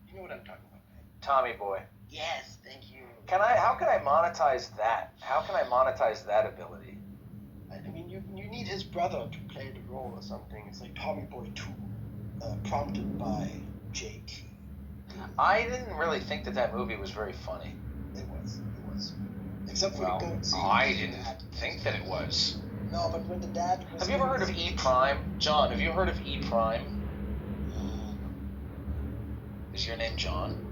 You know what I'm talking about, right? Tommy Boy. Yes, thank you. How can I monetize that? How can I monetize that ability? I mean, you need his brother to play the role or something. It's like Tommy Boy 2, prompted by JT. I didn't really think that movie was very funny. It was. Except for Well, the boat scene. I didn't think that it was. No, but when the dad was... Have you ever heard of E Prime? John, have you heard of E Prime? Is your name John?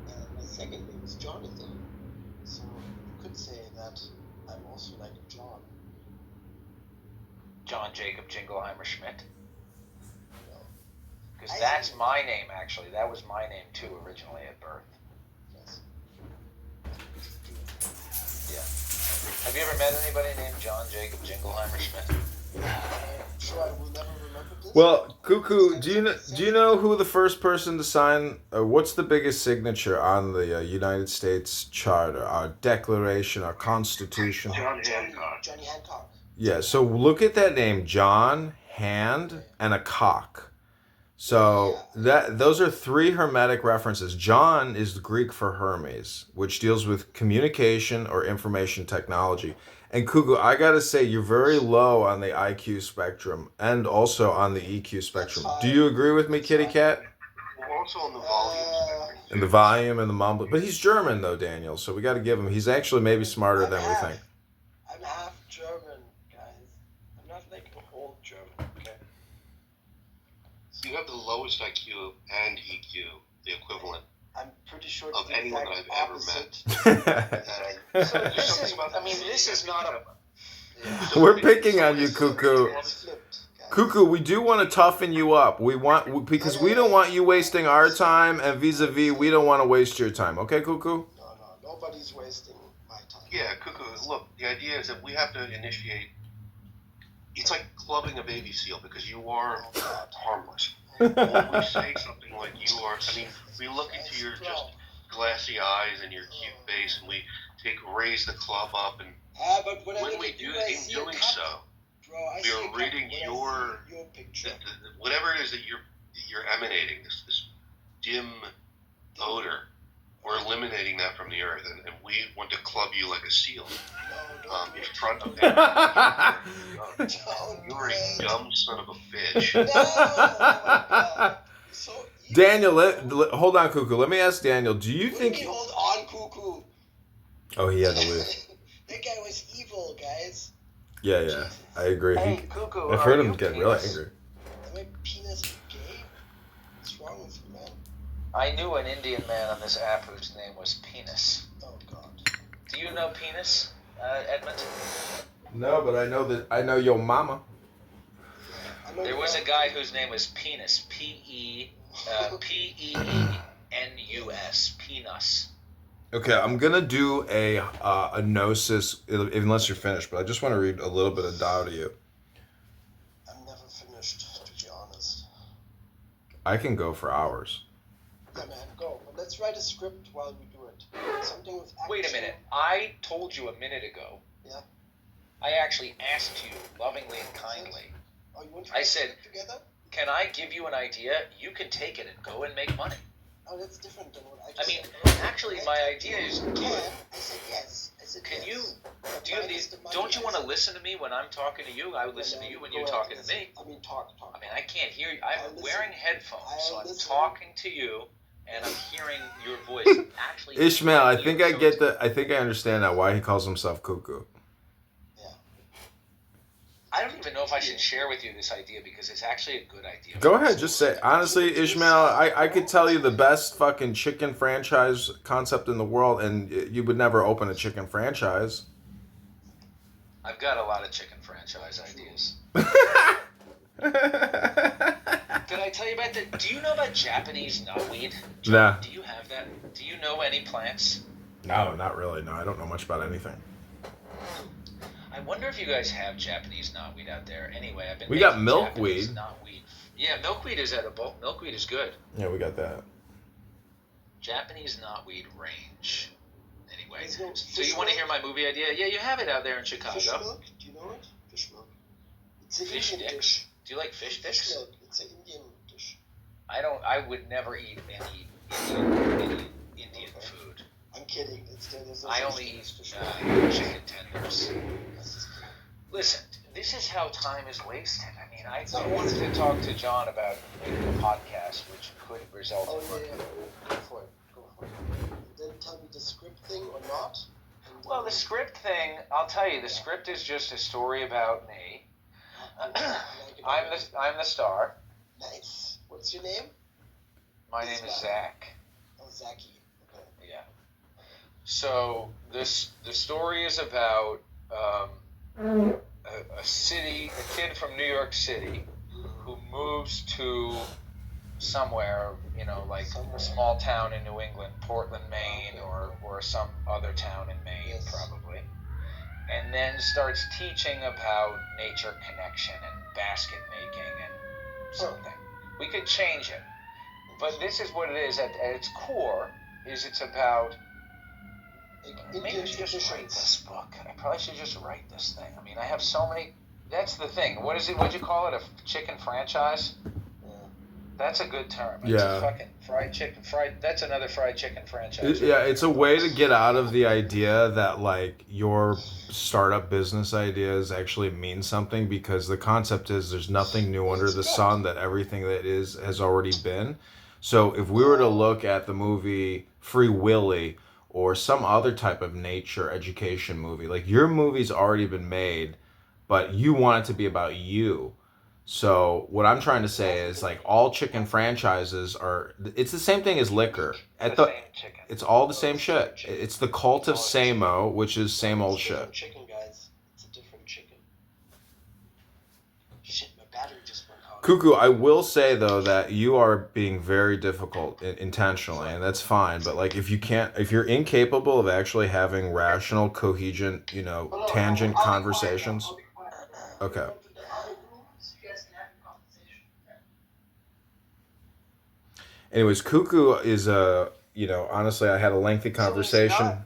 My second name is Jonathan. So you could say that I'm also like John. John Jacob Jingleheimer Schmidt? You know. Because that's my name, actually. That was my name, too, originally at birth. Yes. Yeah. Have you ever met anybody named John Jacob Jingleheimer Schmidt? I'm sure I will never remember this. Well, Cuckoo, do you know who the first person to sign? What's the biggest signature on the United States Charter, our Declaration, our Constitution? John Hancock. Johnny Hancock. Yeah. So look at that name: John, hand, and a cock. So those are three Hermetic references. John is the Greek for Hermes, which deals with communication or information technology. And Kugu, I gotta say, you're very low on the IQ spectrum and also on the EQ spectrum. Do you agree with me, Kitty Cat? We're also on the volume spectrum. And the volume and the mumble. But he's German, though, Daniel, so we gotta give him. He's actually maybe smarter than we think. I'm half German, guys. I'm not like an old German, okay? You have the lowest IQ and EQ, the equivalent I'm pretty sure of the anyone exact I've ever opposite. met. So this is not a... Yeah. We're picking on you, Cuckoo. It's flipped, guys. Cuckoo, we do want to toughen you up. Because we don't want you wasting our time, and vis-a-vis, we don't want to waste your time. Okay, Cuckoo? No, nobody's wasting my time. Yeah, Cuckoo, look, the idea is that we have to initiate... It's like clubbing a baby seal because you are harmless. When we say something like you are, I mean, we look into your just glassy eyes and your cute face and we raise the club up and But when we do, in doing so, we are reading your picture. whatever it is that you're emanating, this dim odor. We're eliminating that from the earth, and we want to club you like a seal in front of everyone. You're a dumb son of a bitch. No, so Daniel, hold on, Cuckoo. Let me ask Daniel. Do you think? Hold on, Cuckoo. Oh, he had to leave. That guy was evil, guys. Yeah, I agree. Hey, Cuckoo, I've heard him get really angry. Am I penis gay? What's wrong with you, man? I knew an Indian man on this app whose name was Penis. Oh God. Do you know Penis, Edmund? No, but I know your mama. There was a guy whose name was Penis. P-E-E-N-U-S. Penis. Okay, I'm gonna do a gnosis, unless you're finished. But I just want to read a little bit of Tao to you. I'm never finished, to be honest. I can go for hours. Yeah, man, go. But let's write a script while we do it. Something with action. Wait a minute. I told you a minute ago. Yeah. I actually asked you lovingly and kindly. Oh, you want to I said, together? can I give you an idea? You can take it and go and make money. Oh, that's different than what I I just mean, said. actually, my idea is good. I said yes. I said Can yes. you do Mine the? is the money. Don't you I want to said- listen to me when I'm talking to you? I would listen to you when Go you're ahead, talking to listen. me. I mean, talk. I mean, I can't hear you. I'm listen. wearing headphones, so I'm listen. talking to you, and I'm hearing your voice. Actually, Ishmael, I you, think I so get it's- I think I understand now why he calls himself cuckoo. I don't even know if I should share with you this idea because it's actually a good idea. Go ahead, just say. Honestly, Ishmael, I could tell you the best fucking chicken franchise concept in the world, and you would never open a chicken franchise. I've got a lot of chicken franchise ideas. Did I tell you about that? Do you know about Japanese knotweed? Nah. Do you have that? Do you know any plants? No, not really. No, I don't know much about anything. I wonder if you guys have Japanese knotweed out there. Anyway, I've been. We got making milkweed. Japanese knotweed. Yeah, milkweed is edible. Milkweed is good. Yeah, we got that. Japanese knotweed range. Anyway, There's no so fish you want to milk? hear my movie idea? Yeah, you have it out there in Chicago. Fish milk? Do you know it? Fish milk. It's an Fish Indian sticks? dish. Do you like fish sticks? milk. It's an Indian dish. I would never eat any Indian food. I'm kidding. There's no I such only thing as eat fish milk. chicken tenders. Listen, this is how time is wasted. I mean, I wanted to talk to John about making a podcast, which could result Oh, in. yeah. Go for it. Then tell me the script thing or not. And Well, the script thing, I'll tell you, the script is just a story about me. I'm the star. Nice. What's your name? My name is Zach. Oh, Zachy. Okay. Yeah. So the story is about a kid from New York City who moves to somewhere, like a small town in New England, Portland, Maine, or some other town in Maine, Yes. probably, and then starts teaching about nature connection and basket making and something. We could change it, but this is what it is at its core. It's about. Maybe I should just write this book. I probably should just write this thing. I mean, I have so many. That's the thing. What is it? What'd you call it? A chicken franchise? That's a good term. It's Yeah. a fucking fried chicken. That's another fried chicken franchise. Yeah, it's a way to get out of the idea that like your startup business ideas actually mean something, because the concept is there's nothing new under the sun, that everything that is has already been. So if we were to look at the movie Free Willy or some other type of nature education movie, like your movie's already been made, but you want it to be about you. So what I'm trying to say is like all chicken franchises it's the same thing as liquor. It's the same chicken. It's all the same shit. It's the cult of same-o, which is same old It's a shit. different chicken, guys. It's a different chicken. Shit, my battery just went out. Cuckoo, I will say though that you are being very difficult intentionally, and that's fine. But like, if you're incapable of actually having rational, coherent, tangent conversations. Okay. Anyways, Cuckoo is honestly, I had a lengthy conversation.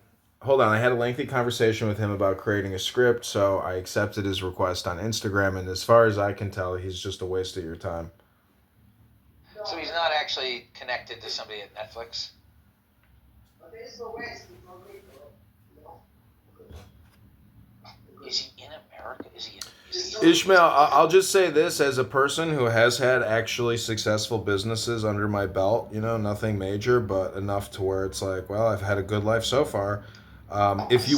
Hold on, I had a lengthy conversation with him about creating a script, so I accepted his request on Instagram, and as far as I can tell, he's just a waste of your time. So he's not actually connected to somebody at Netflix? Is he in America? Is he Ishmael, I'll just say this as a person who has had actually successful businesses under my belt, nothing major, but enough to where it's like, well, I've had a good life so far. If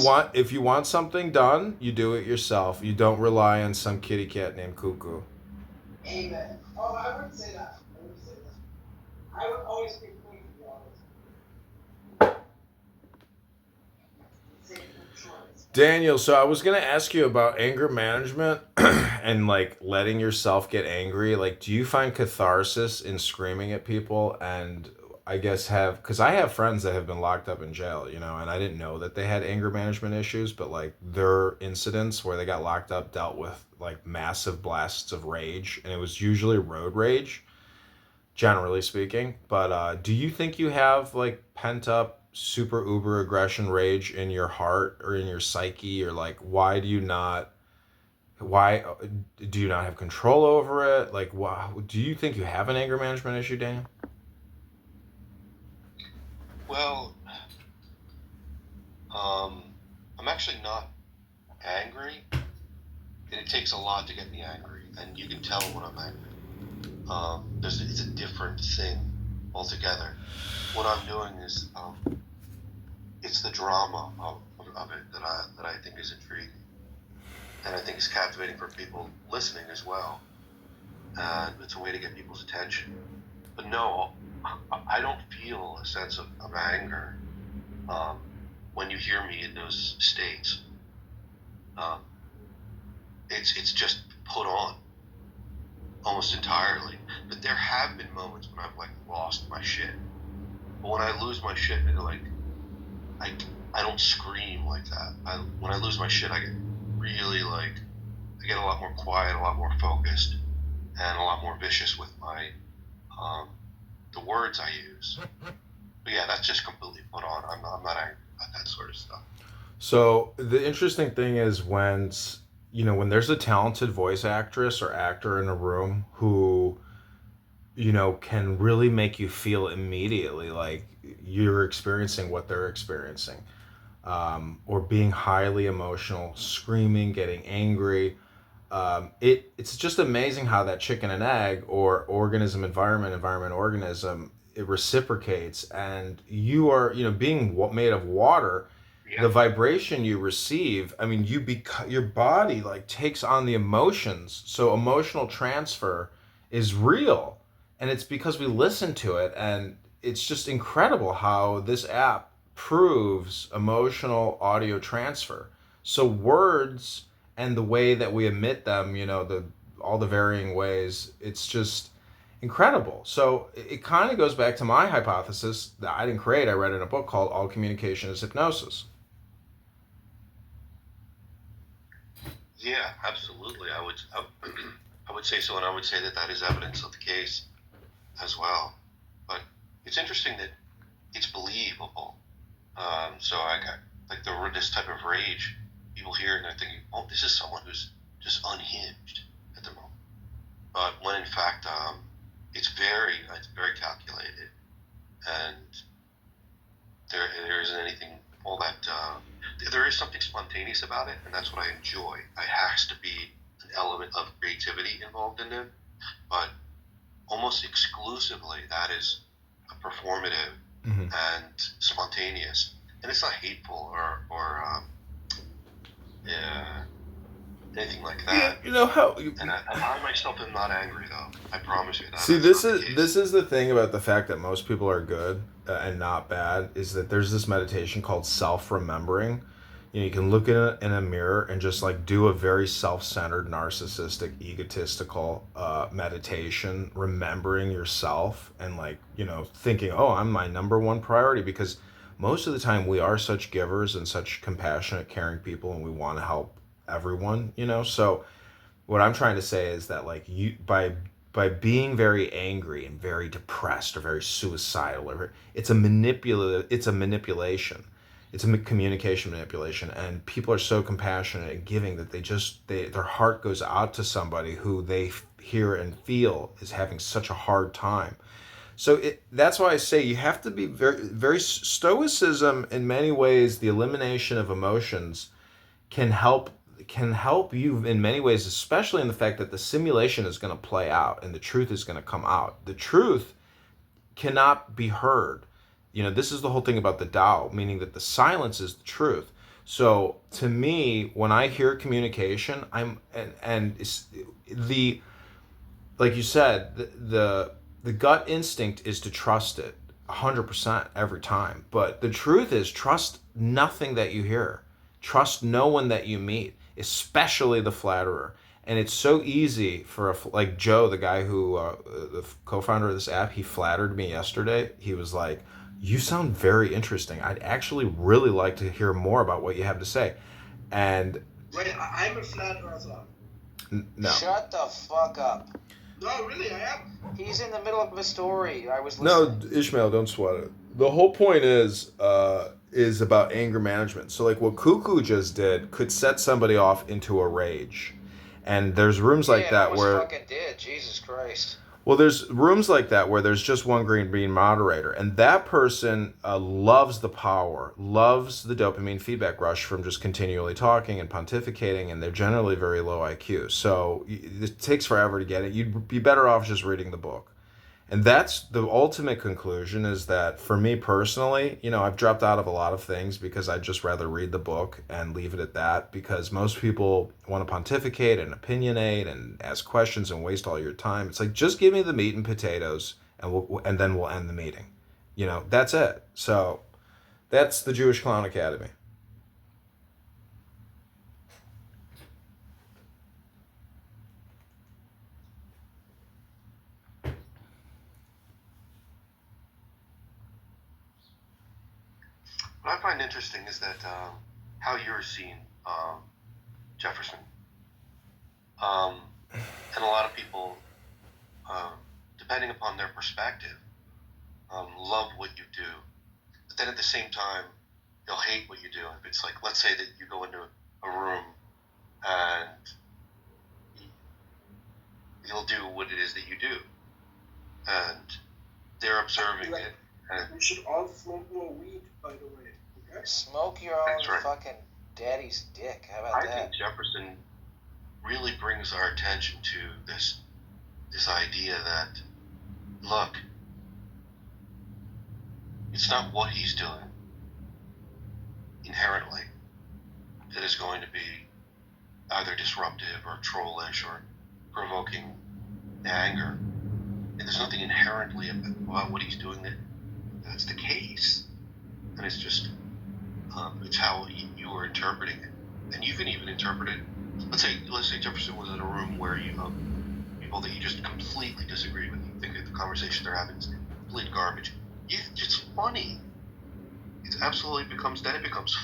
you want something done, you do it yourself. You don't rely on some kitty cat named Cuckoo. Amen. Oh, I wouldn't say that. I would always be clean, to be honest. Daniel, so I was going to ask you about anger management and like letting yourself get angry. Like, do you find catharsis in screaming at people? And I guess because I have friends that have been locked up in jail, and I didn't know that they had anger management issues, but like their incidents where they got locked up dealt with like massive blasts of rage, and it was usually road rage, generally speaking. But do you think you have like pent up super uber aggression rage in your heart or in your psyche, or like why do you not Why do you not have control over it? Like, do you think you have an anger management issue, Daniel? Well, I'm actually not angry, and it takes a lot to get me angry, and you can tell when I'm angry. It's a different thing altogether. What I'm doing is it's the drama of it that I think is intriguing, and I think is captivating for people listening as well. And it's a way to get people's attention. But no, I don't feel a sense of anger when you hear me in those states. It's just put on almost entirely. But there have been moments when I've like lost my shit. But when I lose my shit, I don't scream like that. When I lose my shit, I get really I get a lot more quiet, a lot more focused, and a lot more vicious with my the words I use. But yeah, that's just completely put on. I'm not angry about that sort of stuff. So the interesting thing is when there's a talented voice actress or actor in a room who can really make you feel immediately like you're experiencing what they're experiencing, or being highly emotional, screaming, getting angry. It's just amazing how that chicken and egg or organism environment organism, it reciprocates, and you are being made of water. Yeah. The vibration you receive, I mean, your body like takes on the emotions, so emotional transfer is real, and it's because we listen to it. And it's just incredible how this app proves emotional audio transfer. So words and the way that we emit them, all the varying ways, it's just incredible. So it kind of goes back to my hypothesis that I didn't create. I read in a book called All Communication is Hypnosis. Yeah, absolutely. I would say so, and I would say that is evidence of the case as well. But it's interesting that it's believable. So I got this type of rage. People hear it and they're thinking, "Oh, this is someone who's just unhinged at the moment." But when in fact, it's very calculated, and there isn't anything all that. There is something spontaneous about it, and that's what I enjoy. It has to be an element of creativity involved in it, but almost exclusively that is performative and spontaneous, and it's not hateful or anything like that. And I myself am not angry, though. I promise you that. See, this is the thing about the fact that most people are good and not bad, is that there's this meditation called self-remembering. You can look in a mirror and just like do a very self-centered, narcissistic, egotistical meditation, remembering yourself and thinking, oh, I'm my number one priority, because most of the time we are such givers and such compassionate, caring people, and we want to help everyone, So what I'm trying to say is that you by being very angry and very depressed or very suicidal, it's a manipulation. It's a communication manipulation, and people are so compassionate and giving that their heart goes out to somebody who they hear and feel is having such a hard time. So that's why I say you have to be very, very stoicism. In many ways, the elimination of emotions can help you in many ways, especially in the fact that the simulation is going to play out and the truth is going to come out. The truth cannot be heard. This is the whole thing about the Tao, meaning that the silence is the truth. So to me, when I hear communication, like you said, the gut instinct is to trust it 100% every time. But the truth is, trust nothing that you hear. Trust no one that you meet, especially the flatterer. And it's so easy for like Joe, the guy who, the co-founder of this app, he flattered me yesterday. He was like, "You sound very interesting. I'd actually really like to hear more about what you have to say." And wait, I'm a flatterer as well. No. Shut the fuck up. No, really, I am. He's in the middle of a story. I was listening. No, Ishmael, don't sweat it. The whole point is about anger management. So like what Cuckoo just did could set somebody off into a rage. And there's rooms like Yeah, that almost where fucking did. Jesus Christ. well, there's rooms like that where there's just one green bean moderator, and that person loves the power, loves the dopamine feedback rush from just continually talking and pontificating, and they're generally very low IQ. So it takes forever to get it. You'd be better off just reading the book. And that's the ultimate conclusion, is that for me personally, I've dropped out of a lot of things because I'd just rather read the book and leave it at that, because most people want to pontificate and opinionate and ask questions and waste all your time. It's like, just give me the meat and potatoes, and then we'll end the meeting. That's it. So that's the Jewish Clown Academy. What I find interesting is that how you're seeing Jefferson. And a lot of people, depending upon their perspective, love what you do. But then at the same time, they'll hate what you do. If it's like, let's say that you go into a room and you'll do what it is that you do. And they're observing it. And We should all smoke more weed, by the way. Okay? Smoke your own That's right. fucking daddy's dick. How about I that? think Jefferson really brings our attention to this idea that, look, it's not what he's doing inherently that is going to be either disruptive or trollish or provoking anger. And there's nothing inherently about what he's doing that's the case. And it's just, it's how you are interpreting it. And you can even interpret it. Let's say Jefferson was in a room where you have people that you just completely disagree with. You think that the conversation they're having is complete garbage. It's funny. It becomes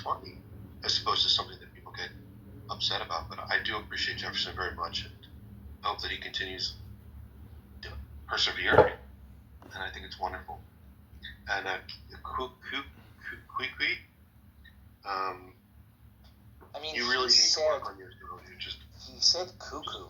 funny, as opposed to something that people get upset about. But I do appreciate Jefferson very much, and hope that he continues to persevere. And I think it's wonderful. And Kwee, I mean, you really need to work on yours. He said cuckoo.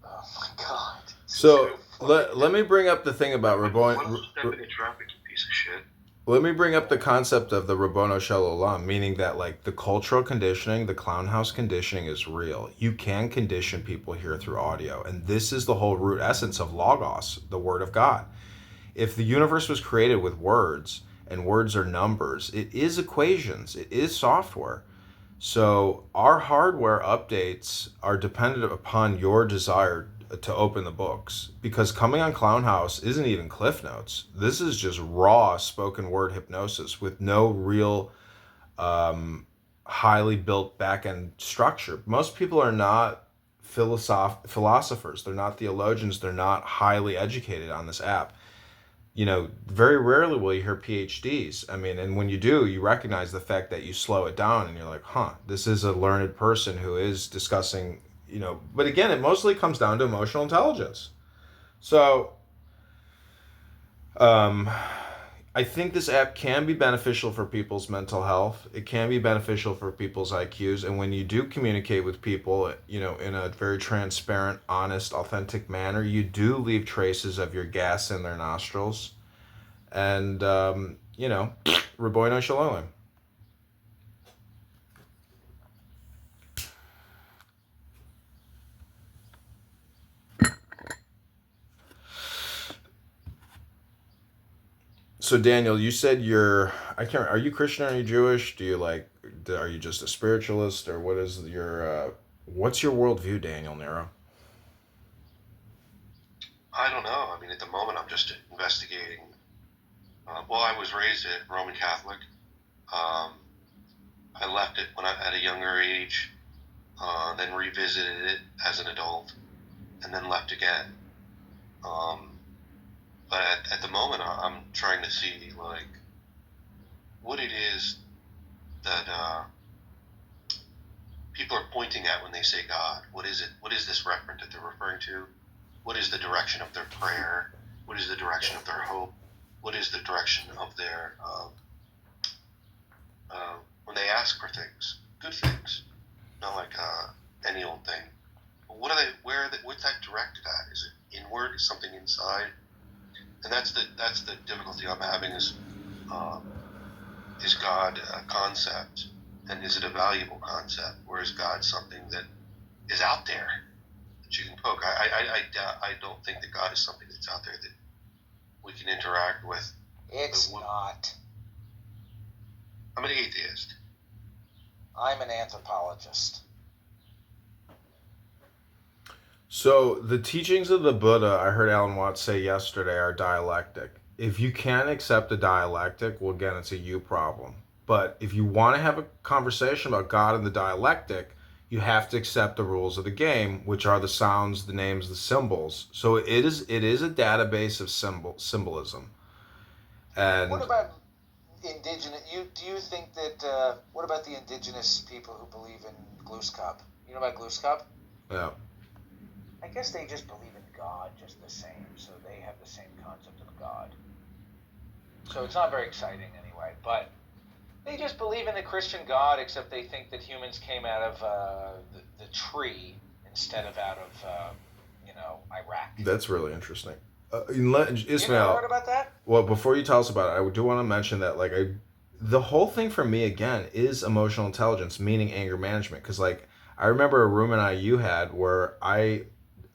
Oh my god. So let me bring up the thing about Rabbono. Step into traffic, you piece of shit. Let me bring up the concept of the Rabbono Shel Olam, meaning that like the cultural conditioning, the clown house conditioning is real. You can condition people here through audio, and this is the whole root essence of Logos, the Word of God. If the universe was created with words, and words are numbers, it is equations, it is software. So our hardware updates are dependent upon your desire to open the books, because coming on Clown House isn't even Cliff Notes. This is just raw spoken word hypnosis with no real highly built back-end structure. Most people are not philosophers. They're not theologians. They're not highly educated on this app. Very rarely will you hear PhDs. I mean, and when you do, you recognize the fact that you slow it down and you're like, this is a learned person who is discussing, but again, it mostly comes down to emotional intelligence. So, I think this app can be beneficial for people's mental health. It can be beneficial for people's IQs. And when you do communicate with people, in a very transparent, honest, authentic manner, you do leave traces of your gas in their nostrils. And, Rabbono Shel Olam. So Daniel, you said are you Christian? Are you Jewish? Are you just a spiritualist, or what is what's your worldview, Daniel Nero? I don't know. I mean, at the moment, I'm just investigating. I was raised a Roman Catholic. I left it at a younger age, then revisited it as an adult, and then left again. But at the moment, I'm trying to see what it is that people are pointing at when they say God. What is it? What is this referent that they're referring to? What is the direction of their prayer? What is the direction of their hope? What is the direction of their when they ask for things, good things, not like any old thing. What's that directed at? Is it inward? Is something inside? And that's the difficulty I'm having is God a concept, and is it a valuable concept, or is God something that is out there that you can poke? I don't think that God is something that's out there that we can interact with. It's not. I'm an atheist. I'm an anthropologist. So the teachings of the Buddha, I heard Alan Watts say yesterday, are dialectic. If you can't accept a dialectic, well, again, it's a you problem. But if you want to have a conversation about God and the dialectic, you have to accept the rules of the game, which are the sounds, the names, the symbols. So it is a database of symbolism. And what about indigenous? Do you think that? What about the indigenous people who believe in Glooskap? You know about Glooskap? Yeah. I guess they just believe in God just the same, so they have the same concept of God. So it's not very exciting anyway, but they just believe in the Christian God, except they think that humans came out of the tree instead of out of, Iraq. That's really interesting. Ismail, you never heard about that? Well, before you tell us about it, I do want to mention that, the whole thing for me, again, is emotional intelligence, meaning anger management. Because, I remember a room you had where I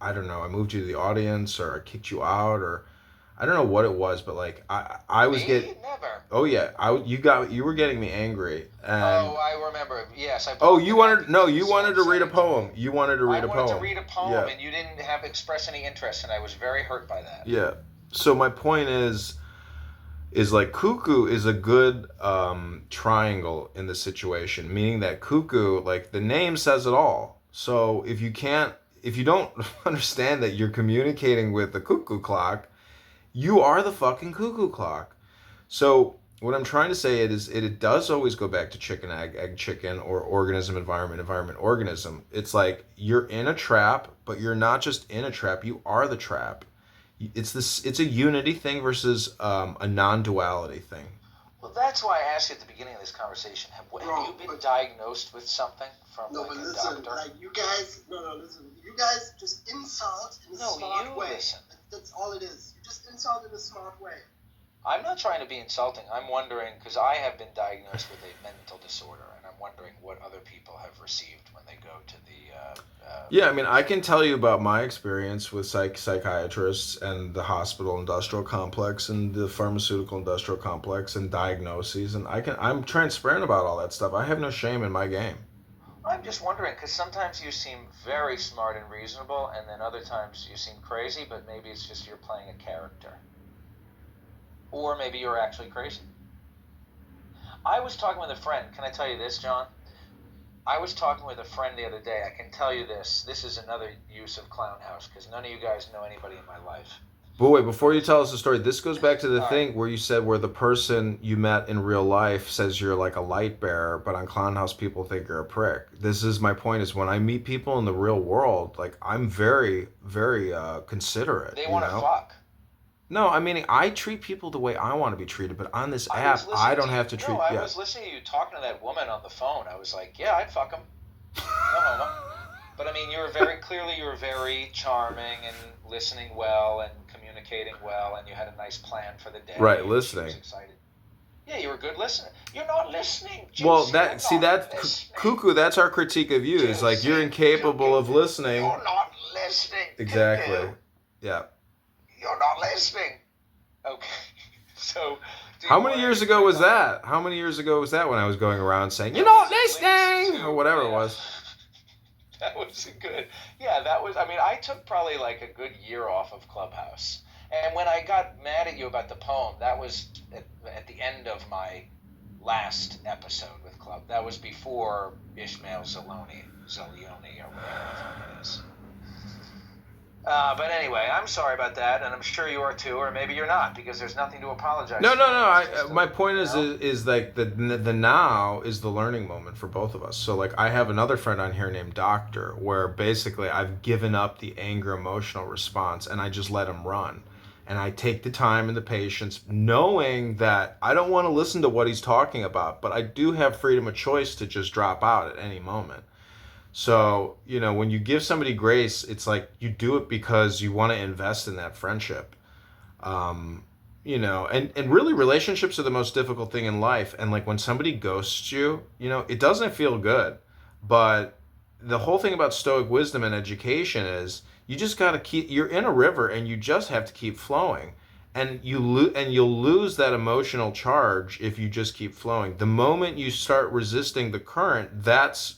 don't know, I moved you to the audience, or I kicked you out, or I don't know what it was, but I was getting. Never. Oh yeah, you were getting me angry. And I remember. Yes, I. you wanted to read a poem. You wanted to read a poem. I wanted to read a poem, yeah. And you didn't express any interest, and I was very hurt by that. Yeah. So my point is cuckoo is a good triangle in the situation, meaning that cuckoo, the name says it all. So if you don't understand that you're communicating with the cuckoo clock, you are the fucking cuckoo clock. So what I'm trying to say it does always go back to chicken, egg, chicken, or organism, environment, organism. It's like you're in a trap, but you're not just in a trap, you are the trap. It's a unity thing versus a non-duality thing. Well, that's why I asked you at the beginning of this conversation, have you been diagnosed with something from a doctor? You guys, listen. You guys just insult in a smart way. Listen. That's all it is. You just insult in a smart way. I'm not trying to be insulting. I'm wondering, because I have been diagnosed with a mental disorder, and I'm wondering what other people have received when they go to the... Yeah, I mean, I can tell you about my experience with psychiatrists and the hospital industrial complex and the pharmaceutical industrial complex and diagnoses, and I'm transparent about all that stuff. I have no shame in my game. I'm just wondering, because sometimes you seem very smart and reasonable, and then other times you seem crazy, but maybe it's just you're playing a character. Or maybe you're actually crazy. I was talking with a friend. Can I tell you this, John? I was talking with a friend the other day. I can tell you this. This is another use of Clown House, because none of you guys know anybody in my life. But wait, before you tell us the story, this goes back to the thing where you said where the person you met in real life says you're like a light bearer, but on Clown House people think you're a prick. This is my point, is when I meet people in the real world, I'm very, very considerate. They want to fuck. No, I mean, I treat people the way I want to be treated, but on this app, I don't have to treat... No, I was listening to you talking to that woman on the phone. I was like, yeah, I'd fuck him. No homo. But I mean, you were very charming and listening well and communicating well, and you had a nice plan for the day. Right, listening. She was excited. Yeah, you were a good listener. You're not listening. Well, that's cuckoo. That's our critique of you. Is you're incapable of listening. You're not listening. Exactly. Cuckoo. Yeah. You're not listening. Okay. So. How many years ago was that? How many years ago was that when I was going around saying you're not listening or whatever it was? That was good. Yeah, that was. I mean, I took probably a good year off of Clubhouse. And when I got mad at you about the poem, that was at the end of my last episode with Club. That was before Ishmael Zalioni, or whatever it is. But anyway, I'm sorry about that, and I'm sure you are too, or maybe you're not, because there's nothing to apologize for. No. My point is the now is the learning moment for both of us. So I have another friend on here named Doctor, where basically I've given up the anger emotional response, and I just let him run. And I take the time and the patience, knowing that I don't want to listen to what he's talking about, but I do have freedom of choice to just drop out at any moment. So, when you give somebody grace, it's like you do it because you want to invest in that friendship. Um, and really relationships are the most difficult thing in life. And like when somebody ghosts you, it doesn't feel good. But the whole thing about Stoic wisdom and education is you just got to you're in a river and you just have to keep flowing. And you'll lose that emotional charge if you just keep flowing. The moment you start resisting the current,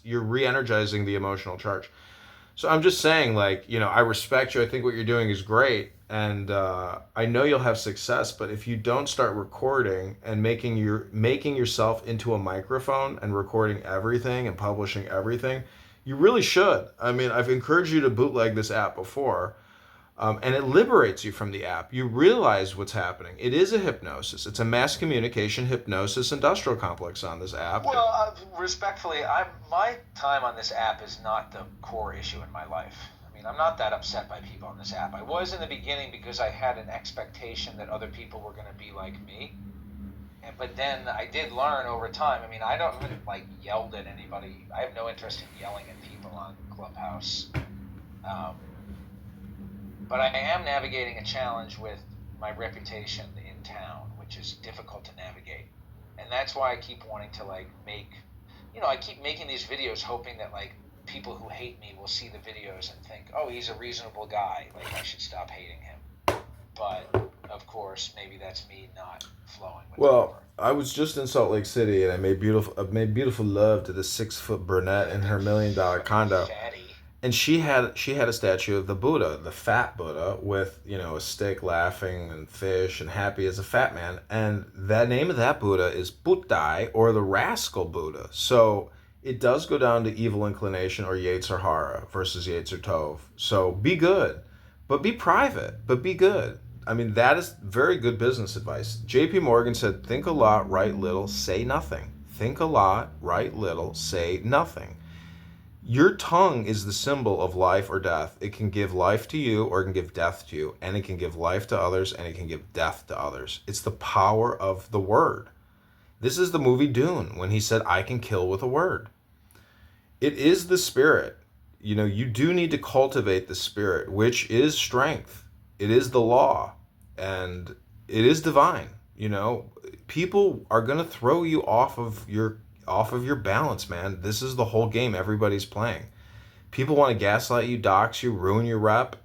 you're re-energizing the emotional charge. So I'm just saying, like, I respect you. I think what you're doing is great, and I know you'll have success. But if you don't start recording and making yourself into a microphone and recording everything and publishing everything, you really should. I mean, I've encouraged you to bootleg this app before, and it liberates you from the app. You realize what's happening. It is a hypnosis. It's a mass communication hypnosis industrial complex on this app. Well, respectfully, my time on this app is not the core issue in my life. I mean, I'm not that upset by people on this app. I was in the beginning because I had an expectation that other people were going to be like me. But then I did learn over time. I mean, I don't like yelled at anybody. I have no interest in yelling at people on Clubhouse. But I am navigating a challenge with my reputation in town, which is difficult to navigate. And that's why I keep wanting to I keep making these videos hoping that like people who hate me will see the videos and think, oh, he's a reasonable guy. Like I should stop hating him. But of course, maybe that's me not flowing with Well, I was just in Salt Lake City and I made beautiful love to the 6-foot brunette in her $1 million condo. Fatty. And she had a statue of the Buddha, the fat Buddha, with a stick laughing and fish and happy as a fat man. And the name of that Buddha is Buttai, or the rascal Buddha. So it does go down to evil inclination or Yetzer Hara versus Yetzer Tov. So be good, but be private, but be good. I mean, that is very good business advice. J.P. Morgan said, think a lot, write little, say nothing. Think a lot, write little, say nothing. Your tongue is the symbol of life or death. It can give life to you or it can give death to you. And it can give life to others and it can give death to others. It's the power of the word. This is the movie Dune when he said, I can kill with a word. It is the spirit. You do need to cultivate the spirit, which is strength. It is the law. And it is divine. People are going to throw you off of your balance, man. This is the whole game everybody's playing. People want to gaslight you, dox you, ruin your rep.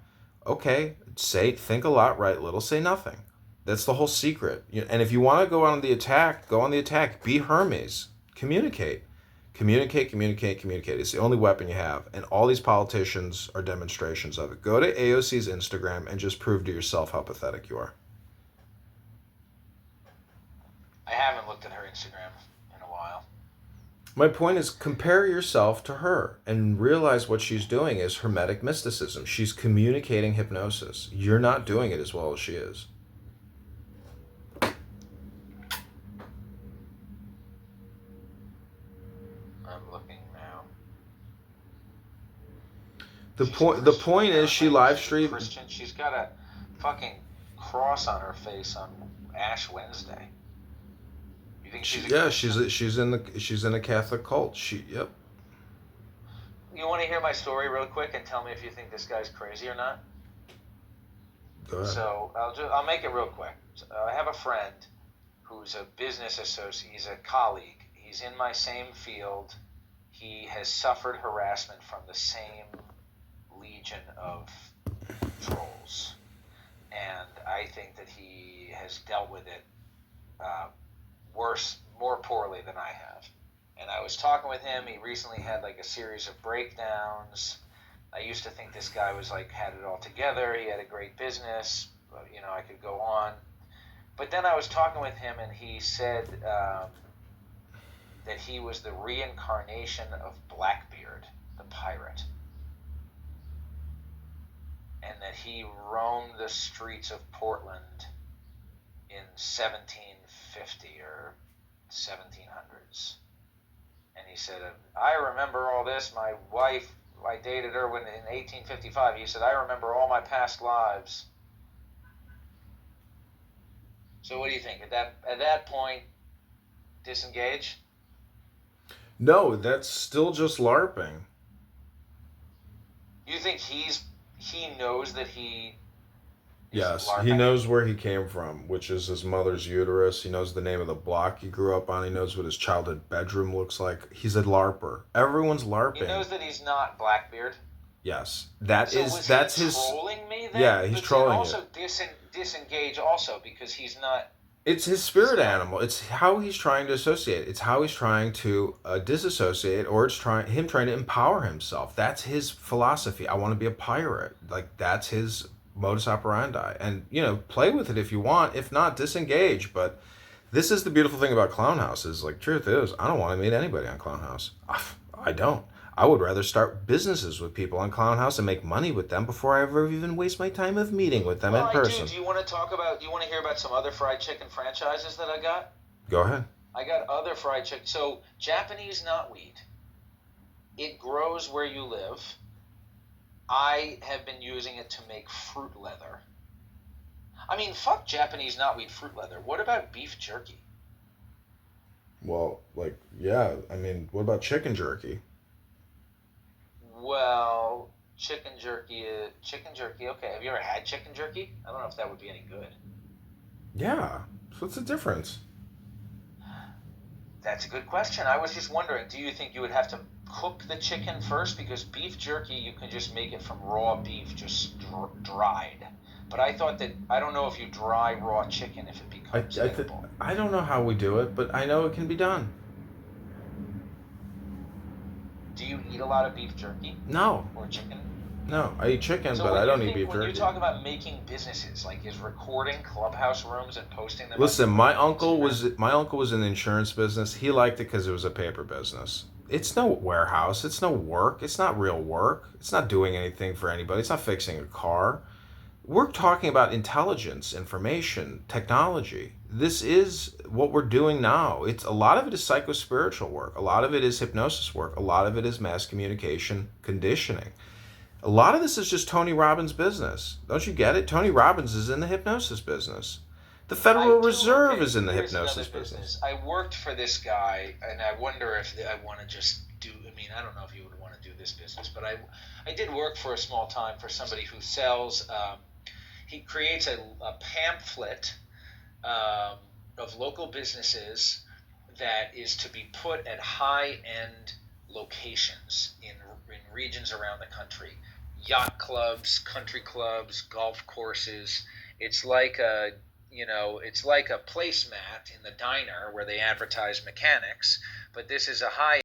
Okay, think a lot, write little, say nothing. That's the whole secret. And if you want to go on the attack, go on the attack. Be Hermes. Communicate. Communicate. It's the only weapon you have. And all these politicians are demonstrations of it. Go to AOC's Instagram and just prove to yourself how pathetic you are. I haven't looked at her Instagram in a while. My point is, compare yourself to her and realize what she's doing is Hermetic mysticism. She's communicating hypnosis. You're not doing it as well as she is. I'm looking now. The point is, she live streamed. Christian. She's got a fucking cross on her face on Ash Wednesday. You think She's in a Catholic cult. Yep. You want to hear my story real quick and tell me if you think this guy's crazy or not? Go ahead. So I'll make it real quick. I have a friend who's a business associate. He's a colleague. He's in my same field. He has suffered harassment from the same legion of trolls, and I think that he has dealt with it more poorly than I have. And I was talking with him. He recently had like a series of breakdowns. I used to think this guy was like had it all together. He had a great business. I could go on. But then I was talking with him, and he said that he was the reincarnation of Blackbeard, the pirate, and that he roamed the streets of Portland in 1750 or 1700s. And he said, I remember all this. My wife, I dated her in 1855. He said, I remember all my past lives. So what do you think? At that point, disengage? No, that's still just LARPing. You think he knows that he is Yes, he LARPing? knows where he came from, which is his mother's uterus. He knows the name of the block he grew up on. He knows what his childhood bedroom looks like. He's a LARPer. Everyone's He LARPing. knows that he's not Blackbeard. Yes, So was that's he his. trolling me then? Yeah, he's But trolling also you. disengage also because he's not. It's his spirit animal. It's how he's trying to associate. It's how he's trying to disassociate, or it's him trying to empower himself. That's his philosophy. I want to be a pirate. Like that's his modus operandi. And play with it if you want. If not, disengage. But this is the beautiful thing about Clown House. Is like truth is, I don't want to meet anybody on Clown House. I don't. I would rather start businesses with people on Clown House and make money with them before I ever even waste my time of meeting with them in person. Do you want to talk about? Do you want to hear about some other fried chicken franchises that I got? Go ahead. I got other fried chicken. So Japanese knotweed. It grows where you live. I have been using it to make fruit leather. I mean, fuck Japanese knotweed fruit leather. What about beef jerky? Well, yeah. I mean, what about chicken jerky? Well, chicken jerky. Okay, have you ever had chicken jerky? I don't know if that would be any good. Yeah. So what's the difference? That's a good question. I was just wondering, do you think you would have to cook the chicken first? Because beef jerky, you can just make it from raw beef, just dried. But I thought that, I don't know if you dry raw chicken if it becomes edible. I don't know how we do it, but I know it can be done. Do you eat a lot of beef jerky? No. Or chicken? No, I eat chicken, So but when I you don't eat think- beef When you jerky. talk about making businesses, like is recording clubhouse rooms and posting them. Listen, on my Instagram? uncle was in the insurance business. He liked it because it was a paper business. It's no warehouse. It's no work. It's not real work. It's not doing anything for anybody. It's not fixing a car. We're talking about intelligence, information, technology. This is what we're doing now. It's a lot of it is psychospiritual work. A lot of it is hypnosis work. A lot of it is mass communication conditioning. A lot of this is just Tony Robbins' business. Don't you get it? Tony Robbins is in the hypnosis business. The Federal Reserve is in the Here's hypnosis another business. I worked for this guy, and I wonder if I want to just do. I mean, I don't know if you would want to do this business, but I did work for a small time for somebody who sells. He creates a pamphlet of local businesses that is to be put at high-end locations in regions around the country. Yacht clubs, country clubs, golf courses. It's like a placemat in the diner where they advertise mechanics, but this is a high